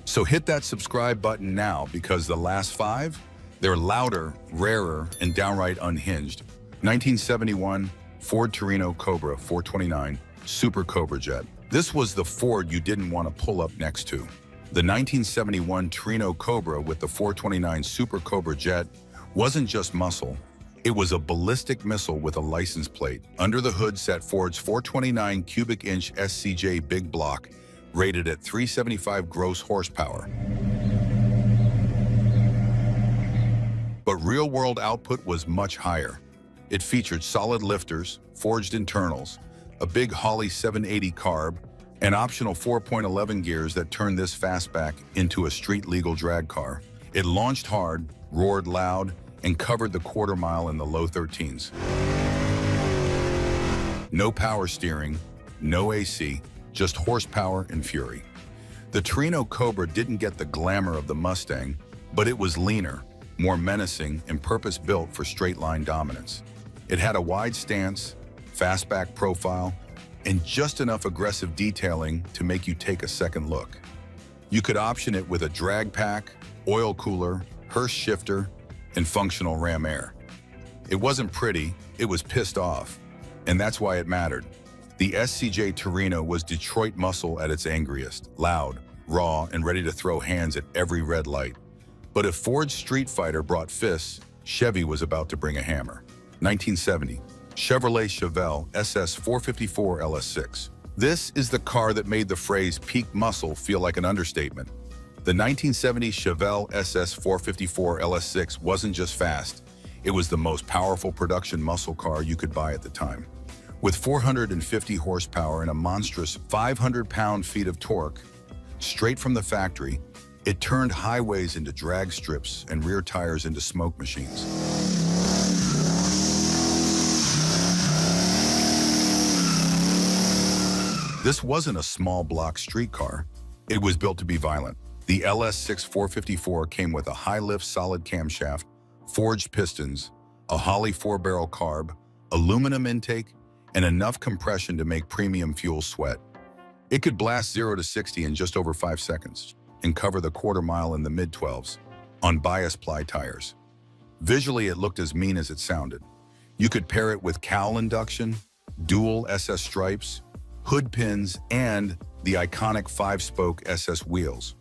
Speaker 1: So hit that subscribe button now, because the last 5, they're louder, rarer, and downright unhinged. 1971 Ford Torino Cobra 429 Super Cobra Jet. This was the Ford you didn't want to pull up next to. The 1971 Torino Cobra with the 429 Super Cobra Jet wasn't just muscle. It was a ballistic missile with a license plate. Under the hood sat Ford's 429 cubic inch SCJ big block, rated at 375 gross horsepower. But real-world output was much higher. It featured solid lifters, forged internals, a big Holley 780 carb, and optional 4.11 gears that turned this fastback into a street-legal drag car. It launched hard, roared loud, and covered the quarter mile in the low 13s. No power steering, no AC, just horsepower and fury. The Torino Cobra didn't get the glamour of the Mustang, but it was leaner, more menacing, and purpose-built for straight-line dominance. It had a wide stance, fastback profile, and just enough aggressive detailing to make you take a second look. You could option it with a drag pack, oil cooler, Hurst shifter, and functional ram air. It wasn't pretty, it was pissed off, and that's why it mattered. The SCJ Torino was Detroit muscle at its angriest, loud, raw, and ready to throw hands at every red light. But if Ford's Street Fighter brought fists, Chevy was about to bring a hammer. 1970, Chevrolet Chevelle SS 454 LS6. This is the car that made the phrase peak muscle feel like an understatement. The 1970 Chevelle SS 454 LS6 wasn't just fast, it was the most powerful production muscle car you could buy at the time. With 450 horsepower and a monstrous 500 pound-feet of torque, straight from the factory, it turned highways into drag strips and rear tires into smoke machines. This wasn't a small block street car. It was built to be violent. The LS6 454 came with a high-lift solid camshaft, forged pistons, a Holley 4-barrel carb, aluminum intake, and enough compression to make premium fuel sweat. It could blast 0 to 60 in just over 5 seconds and cover the quarter mile in the mid-12s on bias ply tires. Visually, it looked as mean as it sounded. You could pair it with cowl induction, dual SS stripes, hood pins, and the iconic 5-spoke SS wheels.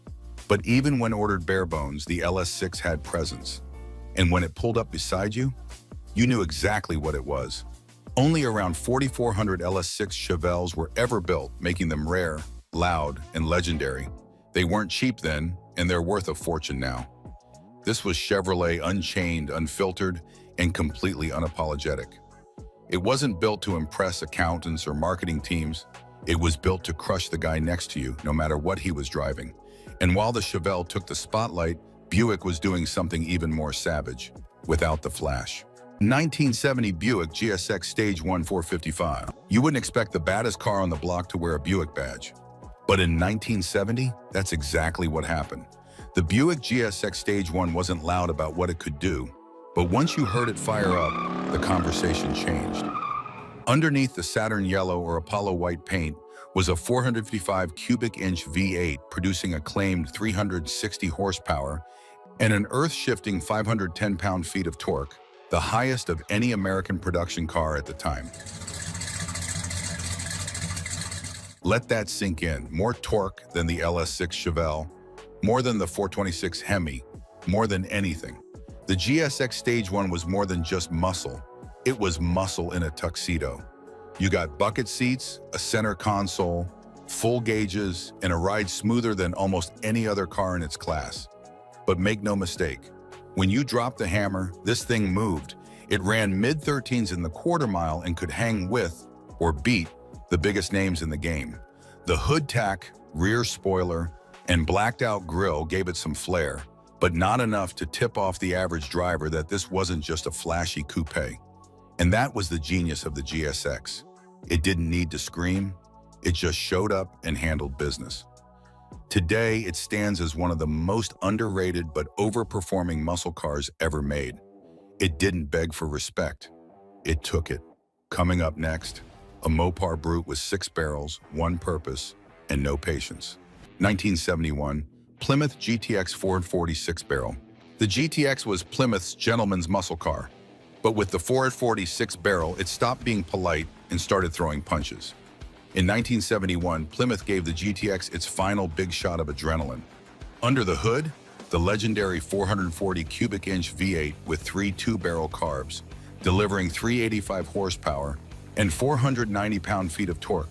Speaker 1: But even when ordered bare bones, the LS6 had presence. And when it pulled up beside you, you knew exactly what it was. Only around 4,400 LS6 Chevelles were ever built, making them rare, loud, and legendary. They weren't cheap then, and they're worth a fortune now. This was Chevrolet unchained, unfiltered, and completely unapologetic. It wasn't built to impress accountants or marketing teams. It was built to crush the guy next to you, no matter what he was driving. And while the Chevelle took the spotlight, Buick was doing something even more savage, without the flash. 1970 Buick GSX Stage 455. You wouldn't expect the baddest car on the block to wear a Buick badge. But in 1970, that's exactly what happened. The Buick GSX Stage 1 wasn't loud about what it could do, but once you heard it fire up, the conversation changed. Underneath the Saturn yellow or Apollo white paint was a 455 cubic inch V8 producing a claimed 360 horsepower and an earth-shifting 510 pound-feet of torque, the highest of any American production car at the time. Let that sink in. More torque than the LS6 Chevelle, more than the 426 Hemi, more than anything. The GSX Stage 1 was more than just muscle. It was muscle in a tuxedo. You got bucket seats, a center console, full gauges, and a ride smoother than almost any other car in its class. But make no mistake, when you dropped the hammer, this thing moved. It ran mid-13s in the quarter mile and could hang with, or beat, the biggest names in the game. The hood tack, rear spoiler, and blacked-out grille gave it some flair, but not enough to tip off the average driver that this wasn't just a flashy coupe. And that was the genius of the GSX. It didn't need to scream, it just showed up and handled business. Today, it stands as one of the most underrated but overperforming muscle cars ever made. It didn't beg for respect, it took it. Coming up next, a Mopar brute with 6 barrels, 1 purpose, and no patience. 1971, Plymouth GTX 446 barrel. The GTX was Plymouth's gentleman's muscle car, but with the 446 barrel, it stopped being polite and started throwing punches. In 1971, Plymouth gave the GTX its final big shot of adrenaline. Under the hood, the legendary 440 cubic inch V8 with 3 two-barrel carbs, delivering 385 horsepower and 490 pound-feet of torque.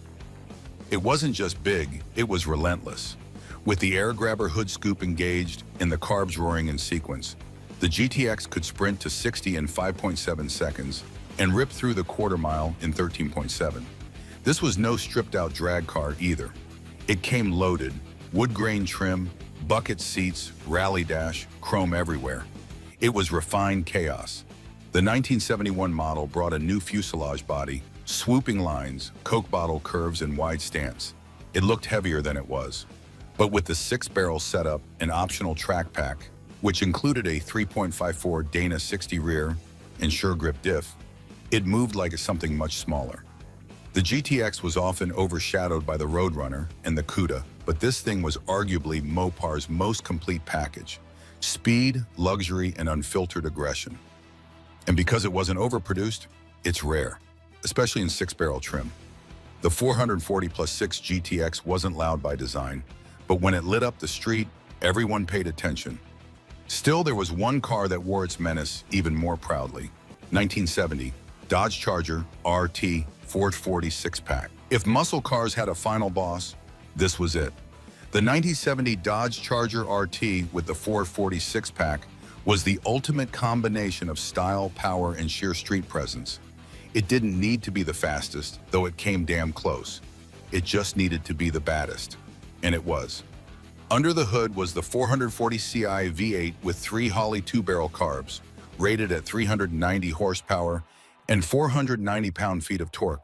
Speaker 1: It wasn't just big, it was relentless. With the air grabber hood scoop engaged and the carbs roaring in sequence, the GTX could sprint to 60 in 5.7 seconds and rip through the quarter mile in 13.7. This was no stripped-out drag car either. It came loaded, wood grain trim, bucket seats, rally dash, chrome everywhere. It was refined chaos. The 1971 model brought a new fuselage body, swooping lines, Coke bottle curves, and wide stance. It looked heavier than it was. But with the 6-barrel setup and optional track pack, which included a 3.54 Dana 60 rear and sure grip diff, it moved like something much smaller. The GTX was often overshadowed by the Roadrunner and the Cuda, but this thing was arguably Mopar's most complete package: speed, luxury, and unfiltered aggression. And because it wasn't overproduced, it's rare, especially in 6-barrel trim. The 440+6 GTX wasn't loud by design, but when it lit up the street, everyone paid attention. Still, there was one car that wore its menace even more proudly. 1970, Dodge Charger RT 440 6-pack. If muscle cars had a final boss, this was it. The 1970 Dodge Charger RT with the 440 6-pack was the ultimate combination of style, power, and sheer street presence. It didn't need to be the fastest, though it came damn close. It just needed to be the baddest. And it was. Under the hood was the 440 Ci V8 with 3 Holley 2-barrel carbs, rated at 390 horsepower and 490 pound-feet of torque.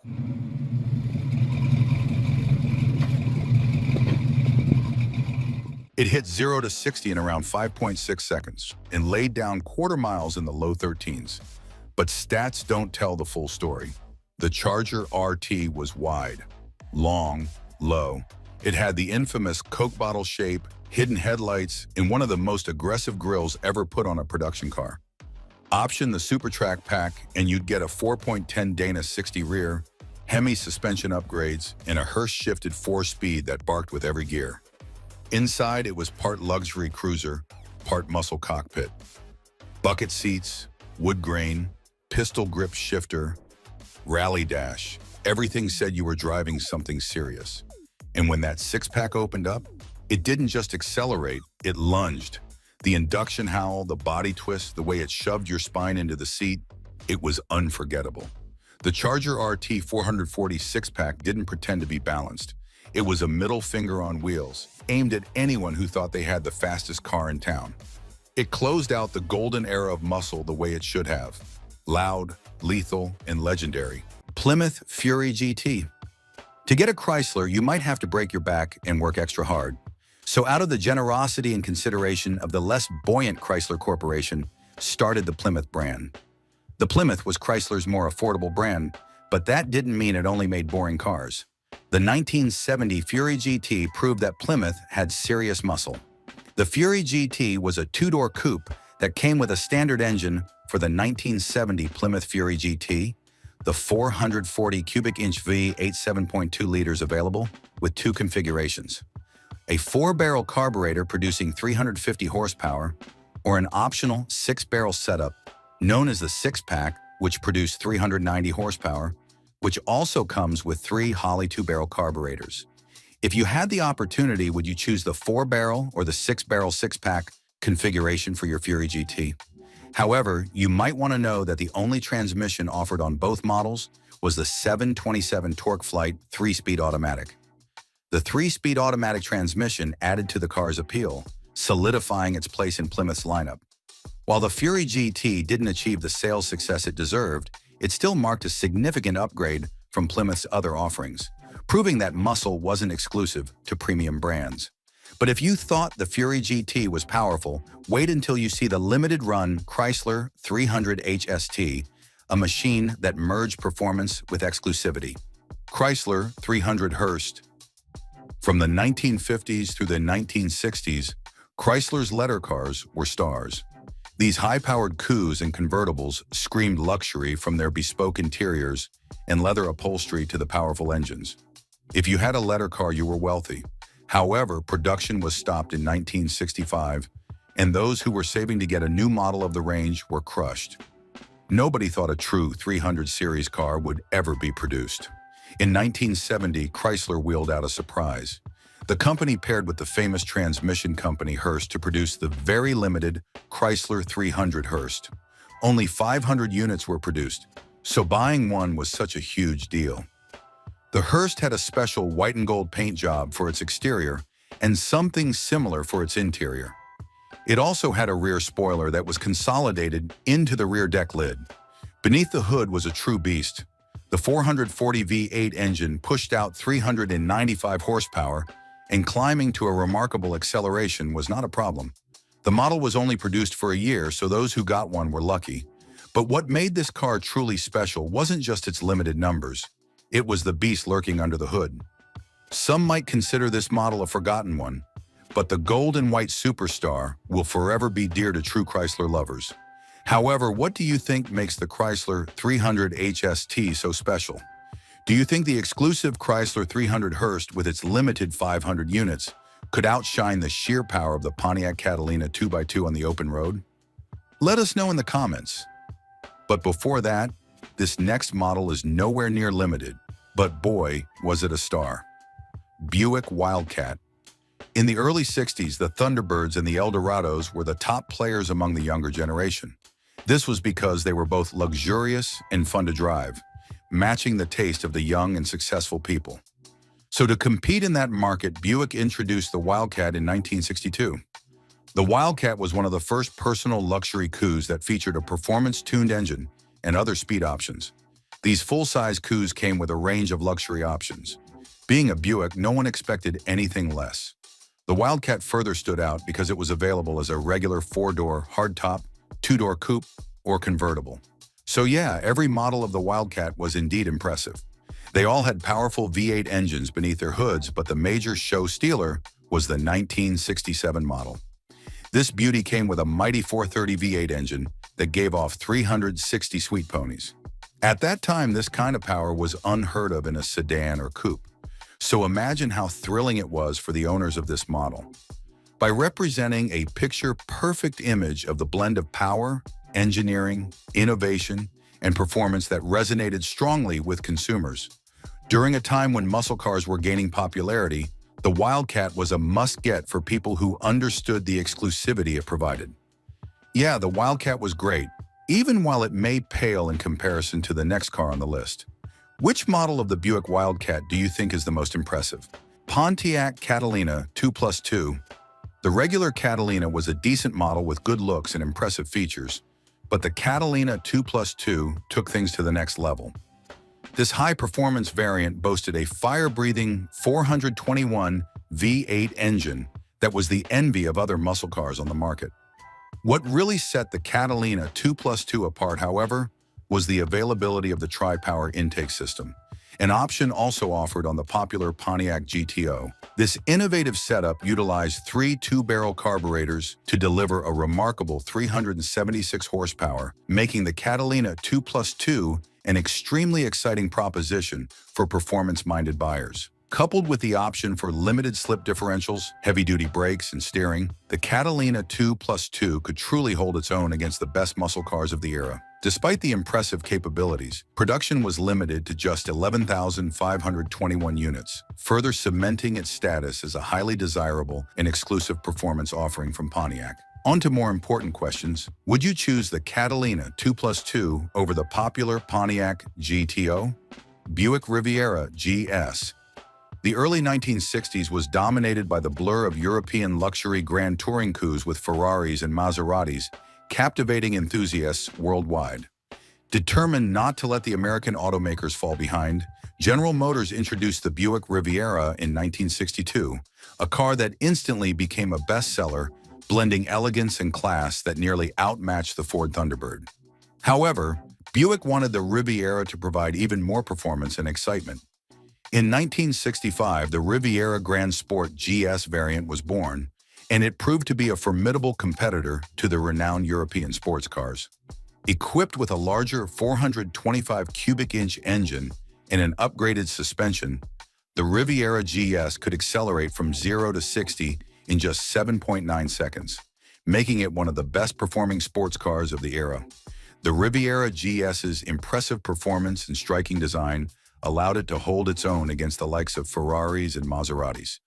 Speaker 1: It hit 0 to 60 in around 5.6 seconds and laid down quarter miles in the low 13s. But stats don't tell the full story. The Charger RT was wide, long, low. It had the infamous Coke bottle shape, hidden headlights, and one of the most aggressive grills ever put on a production car. Option the Super Track pack and you'd get a 4.10 Dana 60 rear, Hemi suspension upgrades, and a Hurst shifted 4-speed that barked with every gear. Inside, it was part luxury cruiser, part muscle cockpit. Bucket seats, wood grain, pistol grip shifter, rally dash. Everything said you were driving something serious. And when that six-pack opened up, it didn't just accelerate, it lunged. The induction howl, the body twist, the way it shoved your spine into the seat, it was unforgettable. The Charger RT 440 six-pack didn't pretend to be balanced. It was a middle finger on wheels, aimed at anyone who thought they had the fastest car in town. It closed out the golden era of muscle the way it should have. Loud, lethal, and legendary. Plymouth Fury GT. To get a Chrysler, you might have to break your back and work extra hard. So out of the generosity and consideration of the less buoyant Chrysler Corporation, started the Plymouth brand. The Plymouth was Chrysler's more affordable brand, but that didn't mean it only made boring cars. The 1970 Fury GT proved that Plymouth had serious muscle. The Fury GT was a two-door coupe that came with a standard engine for the 1970 Plymouth Fury GT, the 440 cubic inch V8 7.2 liters available with two configurations. A 4-barrel carburetor producing 350 horsepower, or an optional 6-barrel setup known as the six-pack, which produced 390 horsepower, which also comes with 3 Holley 2-barrel carburetors. If you had the opportunity, would you choose the 4-barrel or the 6-barrel six-pack configuration for your Fury GT? However, you might want to know that the only transmission offered on both models was the 727 Torque Flight 3-speed automatic. The 3-speed automatic transmission added to the car's appeal, solidifying its place in Plymouth's lineup. While the Fury GT didn't achieve the sales success it deserved, it still marked a significant upgrade from Plymouth's other offerings, proving that muscle wasn't exclusive to premium brands. But if you thought the Fury GT was powerful, wait until you see the limited-run Chrysler 300 HST, a machine that merged performance with exclusivity. Chrysler 300 Hurst. From the 1950s through the 1960s, Chrysler's letter cars were stars. These high-powered coues and convertibles screamed luxury from their bespoke interiors and leather upholstery to the powerful engines. If you had a letter car, you were wealthy. However, production was stopped in 1965, and those who were saving to get a new model of the range were crushed. Nobody thought a true 300 series car would ever be produced. In 1970, Chrysler wheeled out a surprise. The company paired with the famous transmission company Hurst to produce the very limited Chrysler 300 Hurst. Only 500 units were produced, so buying one was such a huge deal. The Hurst had a special white and gold paint job for its exterior and something similar for its interior. It also had a rear spoiler that was consolidated into the rear deck lid. Beneath the hood was a true beast. The 440 V8 engine pushed out 395 horsepower, and climbing to a remarkable acceleration was not a problem. The model was only produced for a year, so those who got one were lucky. But what made this car truly special wasn't just its limited numbers. It was the beast lurking under the hood. Some might consider this model a forgotten one, but the gold and white superstar will forever be dear to true Chrysler lovers. However, what do you think makes the Chrysler 300 HST so special? Do you think the exclusive Chrysler 300 Hurst with its limited 500 units could outshine the sheer power of the Pontiac Catalina 2x2 on the open road? Let us know in the comments. But before that, this next model is nowhere near limited, but boy, was it a star. Buick Wildcat. In the early 60s, the Thunderbirds and the Eldorados were the top players among the younger generation. This was because they were both luxurious and fun to drive, matching the taste of the young and successful people. So to compete in that market, Buick introduced the Wildcat in 1962. The Wildcat was one of the first personal luxury coues that featured a performance-tuned engine and other speed options. These full-size coues came with a range of luxury options. Being a Buick, no one expected anything less. The Wildcat further stood out because it was available as a regular 4-door hardtop, 2-door coupe, or convertible. So yeah, every model of the Wildcat was indeed impressive. They all had powerful V8 engines beneath their hoods, but the major show stealer was the 1967 model. This beauty came with a mighty 430 V8 engine that gave off 360 sweet ponies. At that time, this kind of power was unheard of in a sedan or coupe. So imagine how thrilling it was for the owners of this model. By representing a picture-perfect image of the blend of power, engineering, innovation, and performance that resonated strongly with consumers, During a time when muscle cars were gaining popularity, the Wildcat was a must-get for people who understood the exclusivity it provided. Yeah, the Wildcat was great, even while it may pale in comparison to the next car on the list. Which model of the Buick Wildcat do you think is the most impressive? Pontiac Catalina 2+2. The regular Catalina was a decent model with good looks and impressive features, but the Catalina 2+2 took things to the next level. This high-performance variant boasted a fire-breathing 421 V8 engine that was the envy of other muscle cars on the market. What really set the Catalina 2+2 apart, however, was the availability of the tri-power intake system, an option also offered on the popular Pontiac GTO. This innovative setup utilized three two-barrel carburetors to deliver a remarkable 376 horsepower, making the Catalina 2+2 an extremely exciting proposition for performance-minded buyers. Coupled with the option for limited slip differentials, heavy-duty brakes, and steering, the Catalina 2+2 could truly hold its own against the best muscle cars of the era. Despite the impressive capabilities, production was limited to just 11,521 units, further cementing its status as a highly desirable and exclusive performance offering from Pontiac. On to more important questions. Would you choose the Catalina 2+2 over the popular Pontiac GTO? Buick Riviera GS. The early 1960s was dominated by the blur of European luxury grand touring coups with Ferraris and Maseratis, captivating enthusiasts worldwide. Determined not to let the American automakers fall behind, General Motors introduced the Buick Riviera in 1962, a car that instantly became a bestseller, blending elegance and class that nearly outmatched the Ford Thunderbird. However, Buick wanted the Riviera to provide even more performance and excitement. In 1965, the Riviera Grand Sport GS variant was born, and it proved to be a formidable competitor to the renowned European sports cars. Equipped with a larger 425 cubic inch engine and an upgraded suspension, the Riviera GS could accelerate from 0 to 60 in just 7.9 seconds, making it one of the best performing sports cars of the era. The Riviera GS's impressive performance and striking design allowed it to hold its own against the likes of Ferraris and Maseratis,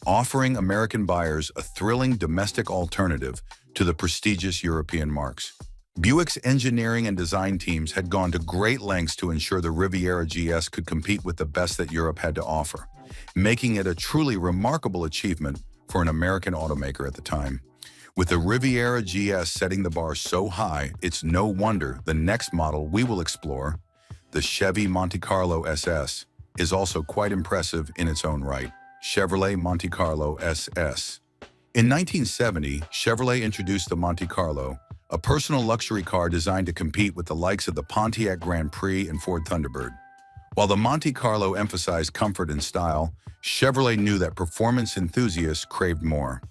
Speaker 1: offering American buyers a thrilling domestic alternative to the prestigious European marques. Buick's engineering and design teams had gone to great lengths to ensure the Riviera GS could compete with the best that Europe had to offer, making it a truly remarkable achievement for an American automaker at the time. With the Riviera GS setting the bar so high, it's no wonder the next model we will explore, the Chevy Monte Carlo SS, is also quite impressive in its own right. Chevrolet Monte Carlo SS. In 1970, Chevrolet introduced the Monte Carlo, a personal luxury car designed to compete with the likes of the Pontiac Grand Prix and Ford Thunderbird. While the Monte Carlo emphasized comfort and style, Chevrolet knew that performance enthusiasts craved more.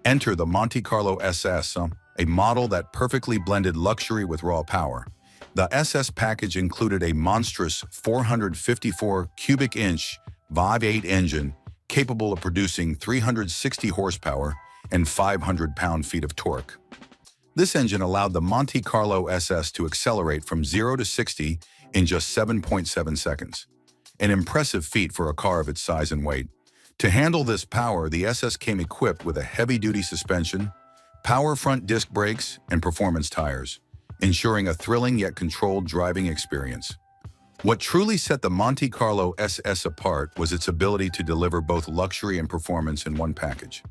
Speaker 1: Enter the Monte Carlo SS, a model that perfectly blended luxury with raw power. The SS package included a monstrous 454 cubic inch V8 engine capable of producing 360 horsepower and 500 pound-feet of torque. This engine allowed the Monte Carlo SS to accelerate from 0 to 60 in just 7.7 seconds, an impressive feat for a car of its size and weight. To handle this power, the SS came equipped with a heavy-duty suspension, power front disc brakes, and performance tires, ensuring a thrilling yet controlled driving experience. What truly set the Monte Carlo SS apart was its ability to deliver both luxury and performance in one package.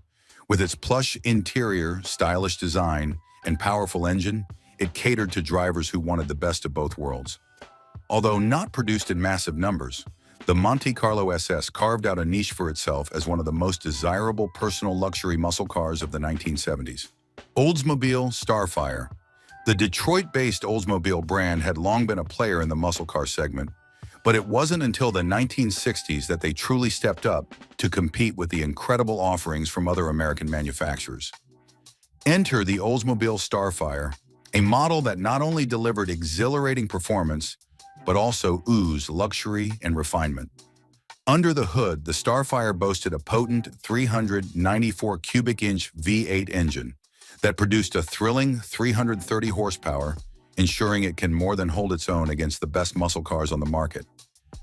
Speaker 1: With its plush interior, stylish design, and powerful engine, it catered to drivers who wanted the best of both worlds. Although not produced in massive numbers, the Monte Carlo SS carved out a niche for itself as one of the most desirable personal luxury muscle cars of the 1970s. Oldsmobile Starfire. The Detroit-based Oldsmobile brand had long been a player in the muscle car segment, but it wasn't until the 1960s that they truly stepped up to compete with the incredible offerings from other American manufacturers. Enter the Oldsmobile Starfire, a model that not only delivered exhilarating performance, but also oozed luxury and refinement. Under the hood, the Starfire boasted a potent 394 cubic inch V8 engine that produced a thrilling 330 horsepower, ensuring it can more than hold its own against the best muscle cars on the market.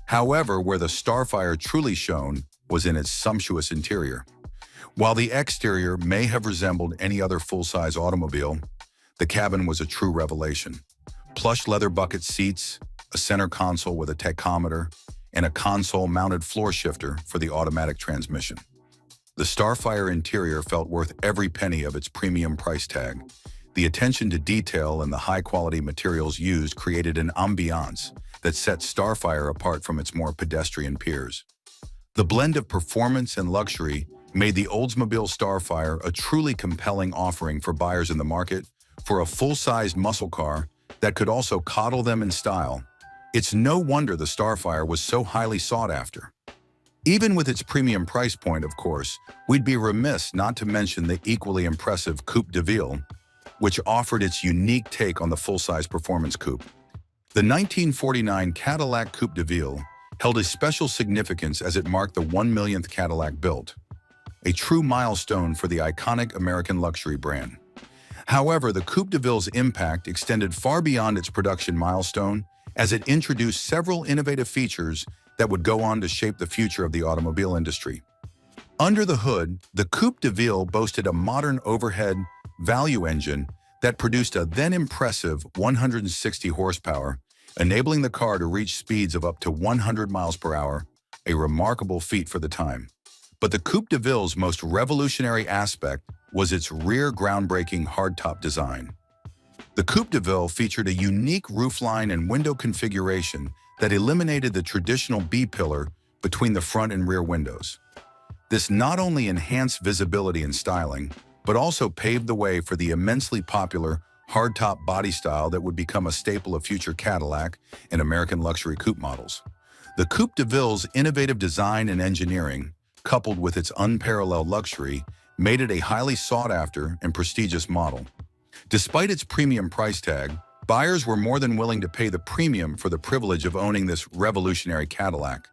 Speaker 1: However, where the Starfire truly shone was in its sumptuous interior. While the exterior may have resembled any other full-size automobile, the cabin was a true revelation. Plush leather bucket seats, a center console with a tachometer, and a console-mounted floor shifter for the automatic transmission. The Starfire interior felt worth every penny of its premium price tag. The attention to detail and the high-quality materials used created an ambiance that set Starfire apart from its more pedestrian peers. The blend of performance and luxury made the Oldsmobile Starfire a truly compelling offering for buyers in the market for a full-sized muscle car that could also coddle them in style. It's no wonder the Starfire was so highly sought after. Even with its premium price point, of course, we'd be remiss not to mention the equally impressive Coupe de Ville, which offered its unique take on the full-size performance coupe. The 1949 Cadillac Coupe de Ville held a special significance as it marked the 1 millionth Cadillac built, a true milestone for the iconic American luxury brand. However, the Coupe de Ville's impact extended far beyond its production milestone as it introduced several innovative features that would go on to shape the future of the automobile industry. Under the hood, the Coupe de Ville boasted a modern overhead value engine that produced a then impressive 160 horsepower, enabling the car to reach speeds of up to 100 miles per hour, a remarkable feat for the time. But the Coupe de Ville's most revolutionary aspect was its rear groundbreaking hardtop design. The Coupe de Ville featured a unique roofline and window configuration that eliminated the traditional B-pillar between the front and rear windows. This not only enhanced visibility and styling, but also paved the way for the immensely popular hardtop body style that would become a staple of future Cadillac and American luxury coupe models. The Coupe de Ville's innovative design and engineering, coupled with its unparalleled luxury, made it a highly sought-after and prestigious model. Despite its premium price tag, buyers were more than willing to pay the premium for the privilege of owning this revolutionary Cadillac.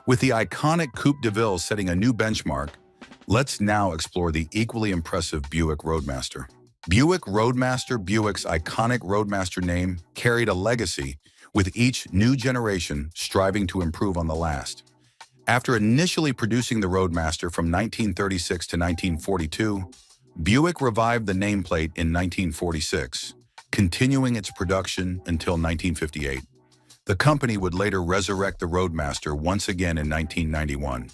Speaker 1: With the iconic Coupe de Ville setting a new benchmark, let's now explore the equally impressive Buick Roadmaster. Buick's iconic Roadmaster name carried a legacy, with each new generation striving to improve on the last. After initially producing the Roadmaster from 1936 to 1942, Buick revived the nameplate in 1946, continuing its production until 1958. The company would later resurrect the Roadmaster once again in 1991,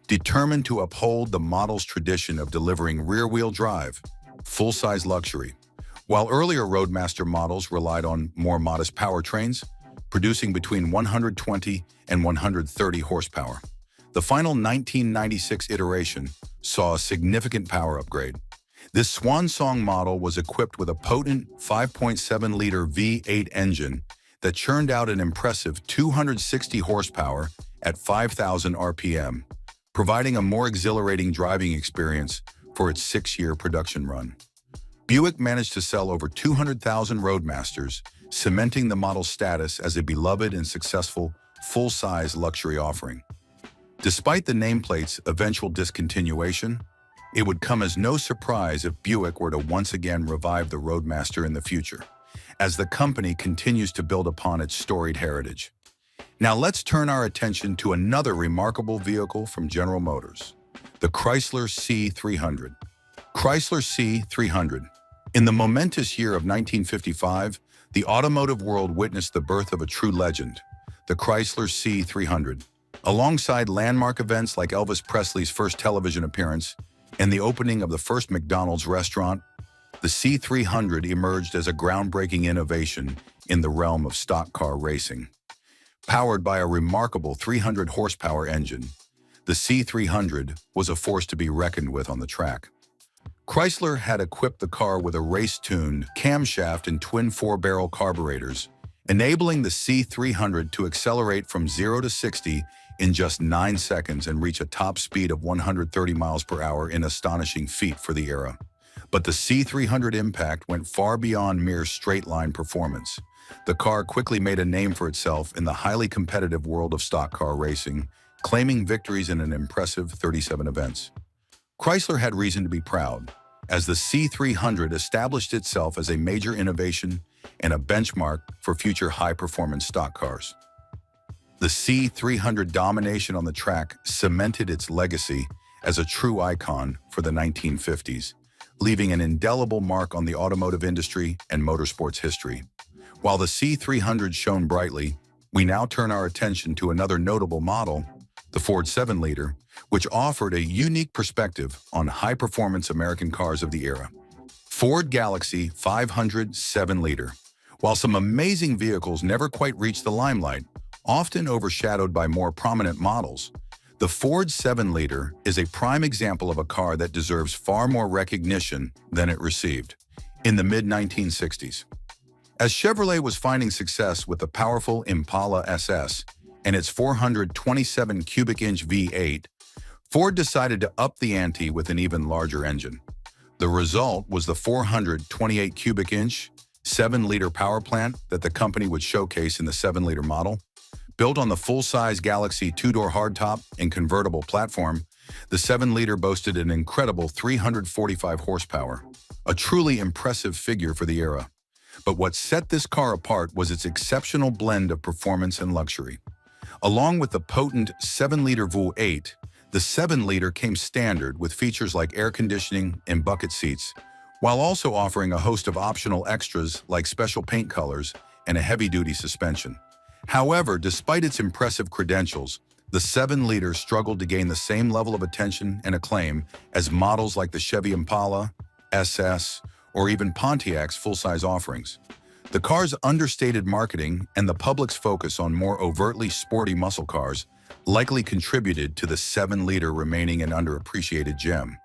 Speaker 1: determined to uphold the model's tradition of delivering rear-wheel drive, full-size luxury. While earlier Roadmaster models relied on more modest powertrains, producing between 120 and 130 horsepower, the final 1996 iteration saw a significant power upgrade. This swan song model was equipped with a potent 5.7-liter V8 engine that churned out an impressive 260 horsepower at 5,000 RPM, providing a more exhilarating driving experience for its 6-year production run. Buick managed to sell over 200,000 Roadmasters, cementing the model's status as a beloved and successful full-size luxury offering. Despite the nameplate's eventual discontinuation, it would come as no surprise if Buick were to once again revive the Roadmaster in the future, as the company continues to build upon its storied heritage. Now let's turn our attention to another remarkable vehicle from General Motors, the Chrysler C300. Chrysler C300. In the momentous year of 1955, the automotive world witnessed the birth of a true legend, the Chrysler C300. Alongside landmark events like Elvis Presley's first television appearance and the opening of the first McDonald's restaurant, the C300 emerged as a groundbreaking innovation in the realm of stock car racing. Powered by a remarkable 300 horsepower engine, the C300 was a force to be reckoned with on the track. Chrysler had equipped the car with a race-tuned camshaft and twin 4-barrel carburetors, enabling the C300 to accelerate from 0 to 60 in just 9 seconds and reach a top speed of 130 miles per hour in astonishing feat for the era. But the C300 impact went far beyond mere straight-line performance. The car quickly made a name for itself in the highly competitive world of stock car racing, claiming victories in an impressive 37 events. Chrysler had reason to be proud, as the C300 established itself as a major innovation and a benchmark for future high-performance stock cars. The C300 domination on the track cemented its legacy as a true icon for the 1950s, leaving an indelible mark on the automotive industry and motorsports history. While the C300 shone brightly, we now turn our attention to another notable model, the Ford 7-liter, which offered a unique perspective on high-performance American cars of the era. Ford Galaxy 500 7-liter. While some amazing vehicles never quite reached the limelight, often overshadowed by more prominent models, the Ford 7-liter is a prime example of a car that deserves far more recognition than it received. In the mid-1960s, as Chevrolet was finding success with the powerful Impala SS and its 427 cubic inch V8, Ford decided to up the ante with an even larger engine. The result was the 428 cubic inch, 7-liter power plant that the company would showcase in the 7-liter model. Built on the full-size Galaxy two-door hardtop and convertible platform, the 7-liter boasted an incredible 345 horsepower, a truly impressive figure for the era. But what set this car apart was its exceptional blend of performance and luxury. Along with the potent 7-liter V8, the 7-liter came standard with features like air conditioning and bucket seats, while also offering a host of optional extras like special paint colors and a heavy-duty suspension. However, despite its impressive credentials, the 7-liter struggled to gain the same level of attention and acclaim as models like the Chevy Impala SS or even Pontiac's full-size offerings. The car's understated marketing and the public's focus on more overtly sporty muscle cars likely contributed to the 7-liter remaining an underappreciated gem.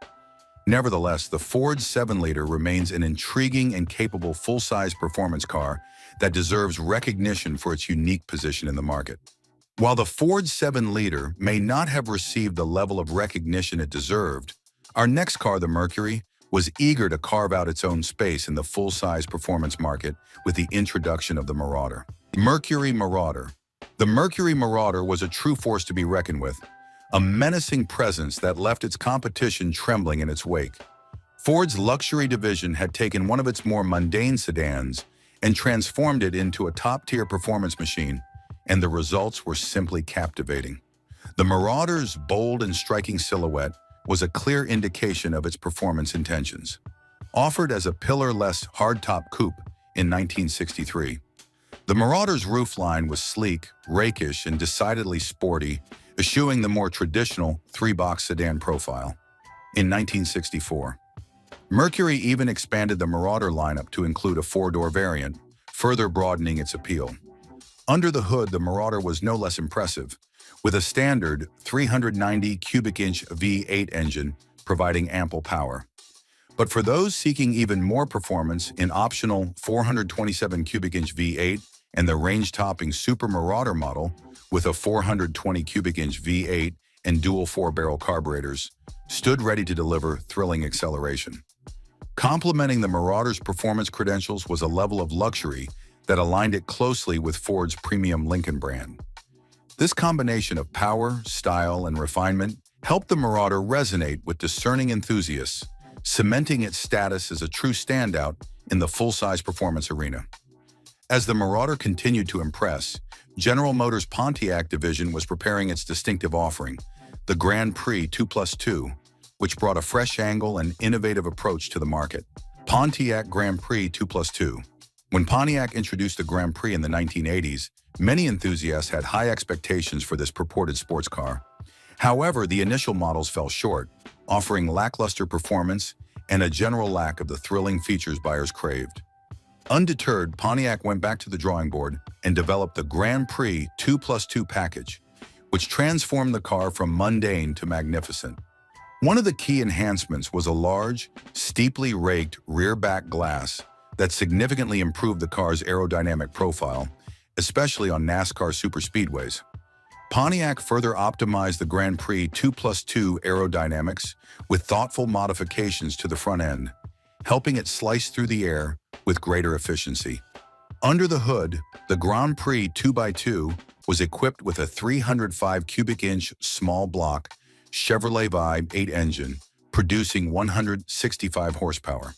Speaker 1: Nevertheless, the Ford 7-liter remains an intriguing and capable full-size performance car that deserves recognition for its unique position in the market. While the Ford 7-liter may not have received the level of recognition it deserved, our next car, the Mercury, was eager to carve out its own space in the full-size performance market with the introduction of the Marauder. Mercury Marauder. The Mercury Marauder was a true force to be reckoned with, a menacing presence that left its competition trembling in its wake. Ford's luxury division had taken one of its more mundane sedans and transformed it into a top-tier performance machine, and the results were simply captivating. The Marauder's bold and striking silhouette was a clear indication of its performance intentions. Offered as a pillar-less hardtop coupe in 1963, the Marauder's roofline was sleek, rakish, and decidedly sporty, eschewing the more traditional three-box sedan profile. In 1964, Mercury even expanded the Marauder lineup to include a four-door variant, further broadening its appeal. Under the hood, the Marauder was no less impressive, with a standard 390 cubic inch V8 engine providing ample power. But for those seeking even more performance, an optional 427 cubic inch V8 and the range-topping Super Marauder model with a 420 cubic inch V8 and dual 4-barrel carburetors stood ready to deliver thrilling acceleration. Complementing the Marauder's performance credentials was a level of luxury that aligned it closely with Ford's premium Lincoln brand. This combination of power, style, and refinement helped the Marauder resonate with discerning enthusiasts, cementing its status as a true standout in the full-size performance arena. As the Marauder continued to impress, General Motors' Pontiac division was preparing its distinctive offering, the Grand Prix 2+2, which brought a fresh angle and innovative approach to the market. Pontiac Grand Prix 2+2. When Pontiac introduced the Grand Prix in the 1980s, many enthusiasts had high expectations for this purported sports car. However, the initial models fell short, offering lackluster performance and a general lack of the thrilling features buyers craved. Undeterred, Pontiac went back to the drawing board and developed the Grand Prix 2+2 package, which transformed the car from mundane to magnificent. One of the key enhancements was a large, steeply raked rear back glass that significantly improved the car's aerodynamic profile, especially on NASCAR superspeedways. Pontiac further optimized the Grand Prix 2+2 aerodynamics with thoughtful modifications to the front end, helping it slice through the air with greater efficiency. Under the hood, the Grand Prix 2x2 was equipped with a 305 cubic inch small block Chevrolet Vibe 8 engine, producing 165 horsepower.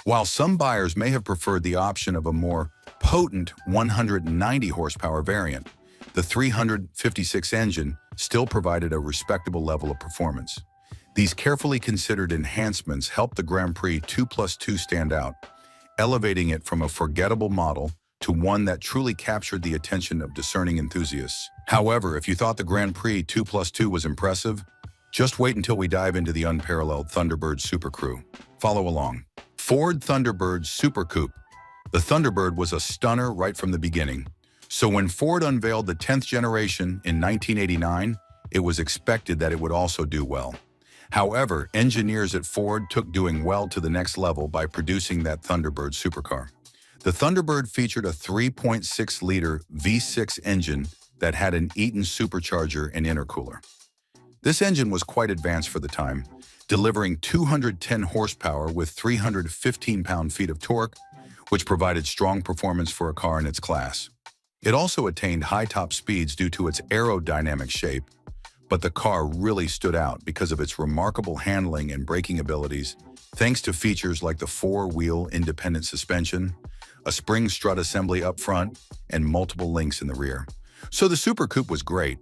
Speaker 1: While some buyers may have preferred the option of a more potent 190 horsepower variant, the 356 engine still provided a respectable level of performance. These carefully considered enhancements helped the Grand Prix 2+2 stand out, elevating it from a forgettable model to one that truly captured the attention of discerning enthusiasts. However, if you thought the Grand Prix 2+2 was impressive, just wait until we dive into the unparalleled Thunderbird Super Crew. Follow along. Ford Thunderbird Super Coupe. The Thunderbird was a stunner right from the beginning. So when Ford unveiled the 10th generation in 1989, it was expected that it would also do well. However, engineers at Ford took doing well to the next level by producing that Thunderbird supercar. The Thunderbird featured a 3.6-liter V6 engine that had an Eaton supercharger and intercooler. This engine was quite advanced for the time, delivering 210 horsepower with 315 pound-feet of torque, which provided strong performance for a car in its class. It also attained high top speeds due to its aerodynamic shape, but the car really stood out because of its remarkable handling and braking abilities, thanks to features like the four-wheel independent suspension, a spring strut assembly up front, and multiple links in the rear. So the Super Coupe was great.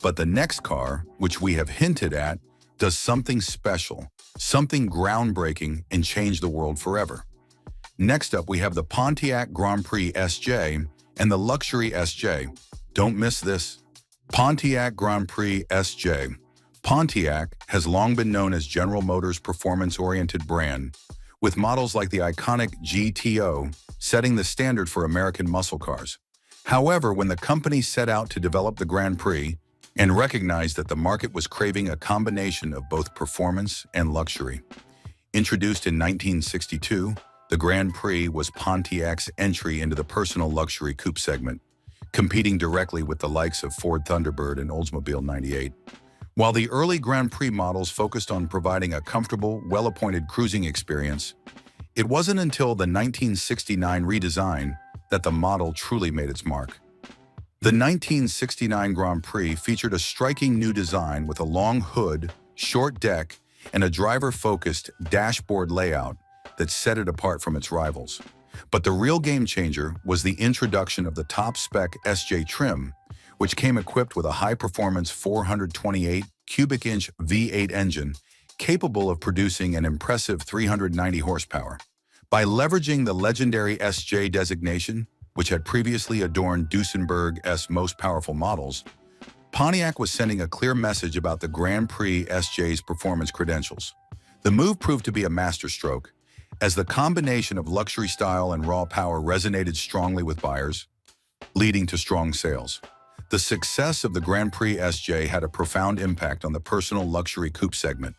Speaker 1: But the next car, which we have hinted at, does something special, something groundbreaking, and change the world forever. Next up, we have the Pontiac Grand Prix SJ and the Luxury SJ. Don't miss this. Pontiac Grand Prix SJ. Pontiac has long been known as General Motors' performance-oriented brand, with models like the iconic GTO setting the standard for American muscle cars. However, when the company set out to develop the Grand Prix and recognized that the market was craving a combination of both performance and luxury. Introduced in 1962, the Grand Prix was Pontiac's entry into the personal luxury coupe segment, competing directly with the likes of Ford Thunderbird and Oldsmobile 98. While the early Grand Prix models focused on providing a comfortable, well-appointed cruising experience, it wasn't until the 1969 redesign that the model truly made its mark. The 1969 Grand Prix featured a striking new design with a long hood, short deck, and a driver-focused dashboard layout that set it apart from its rivals. But the real game changer was the introduction of the top-spec SJ trim, which came equipped with a high-performance 428 cubic inch V8 engine capable of producing an impressive 390 horsepower. By leveraging the legendary SJ designation, which had previously adorned Duesenberg's most powerful models, Pontiac was sending a clear message about the Grand Prix SJ's performance credentials. The move proved to be a masterstroke, as the combination of luxury style and raw power resonated strongly with buyers, leading to strong sales. The success of the Grand Prix SJ had a profound impact on the personal luxury coupe segment,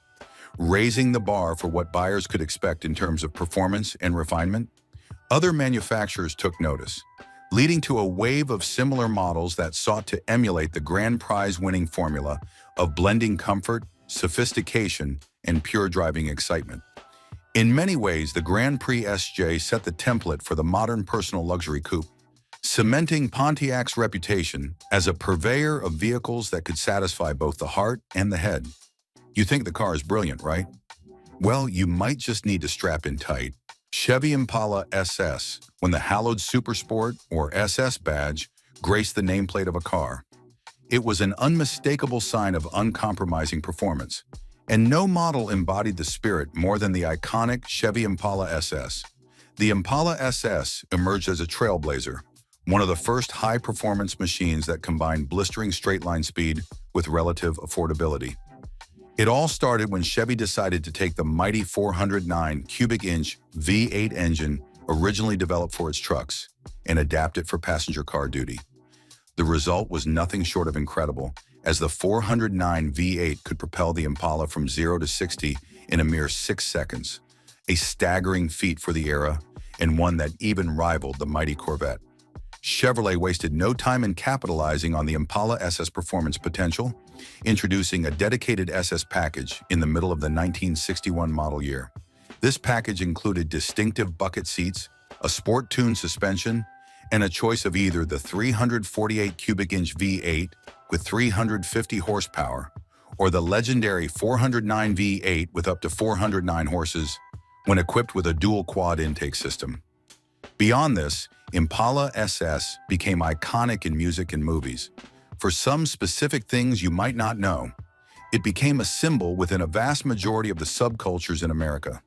Speaker 1: raising the bar for what buyers could expect in terms of performance and refinement. Other manufacturers took notice, leading to a wave of similar models that sought to emulate the grand prize-winning formula of blending comfort, sophistication, and pure driving excitement. In many ways, the Grand Prix SJ set the template for the modern personal luxury coupe, cementing Pontiac's reputation as a purveyor of vehicles that could satisfy both the heart and the head. You think the car is brilliant, right? Well, you might just need to strap in tight. Chevy Impala SS, when the hallowed Supersport or SS badge graced the nameplate of a car. It was an unmistakable sign of uncompromising performance, and no model embodied the spirit more than the iconic Chevy Impala SS. The Impala SS emerged as a trailblazer, one of the first high-performance machines that combined blistering straight-line speed with relative affordability. It all started when Chevy decided to take the mighty 409 cubic inch V8 engine originally developed for its trucks and adapt it for passenger car duty. The result was nothing short of incredible, as the 409 V8 could propel the Impala from 0 to 60 in a mere 6 seconds, a staggering feat for the era and one that even rivaled the mighty Corvette. Chevrolet wasted no time in capitalizing on the Impala SS performance potential, introducing a dedicated SS package in the middle of the 1961 model year. This package included distinctive bucket seats, a sport-tuned suspension, and a choice of either the 348 cubic inch V8 with 350 horsepower or the legendary 409 V8 with up to 409 horses when equipped with a dual quad intake system. Beyond this, Impala SS became iconic in music and movies. For some specific things you might not know, it became a symbol within a vast majority of the subcultures in America,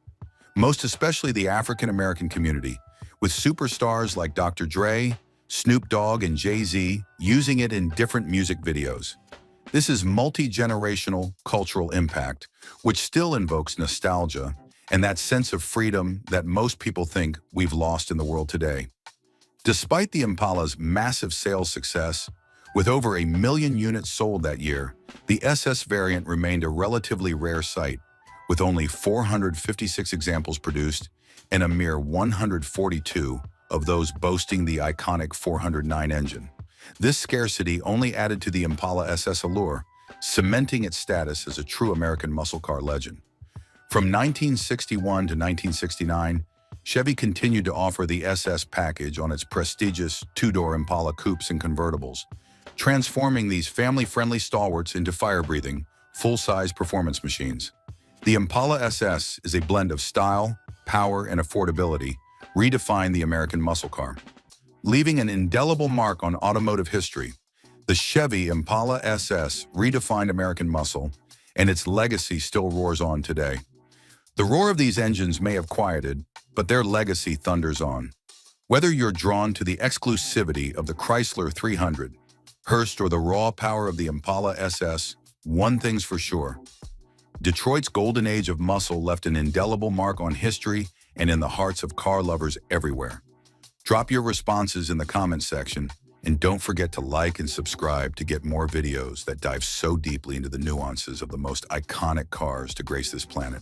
Speaker 1: most especially the African-American community, with superstars like Dr. Dre, Snoop Dogg, and Jay-Z using it in different music videos. This is multi-generational cultural impact, which still invokes nostalgia and that sense of freedom that most people think we've lost in the world today. Despite the Impala's massive sales success, with over 1 million units sold that year, the SS variant remained a relatively rare sight, with only 456 examples produced and a mere 142 of those boasting the iconic 409 engine. This scarcity only added to the Impala SS allure, cementing its status as a true American muscle car legend. From 1961 to 1969, Chevy continued to offer the SS package on its prestigious two-door Impala coupes and convertibles, transforming these family-friendly stalwarts into fire-breathing, full-size performance machines. The Impala SS is a blend of style, power, and affordability, redefined the American muscle car. Leaving an indelible mark on automotive history, the Chevy Impala SS redefined American muscle, and its legacy still roars on today. The roar of these engines may have quieted, but their legacy thunders on. Whether you're drawn to the exclusivity of the Chrysler 300, Hurst, or the raw power of the Impala SS, one thing's for sure. Detroit's golden age of muscle left an indelible mark on history and in the hearts of car lovers everywhere. Drop your responses in the comments section, and don't forget to like and subscribe to get more videos that dive so deeply into the nuances of the most iconic cars to grace this planet.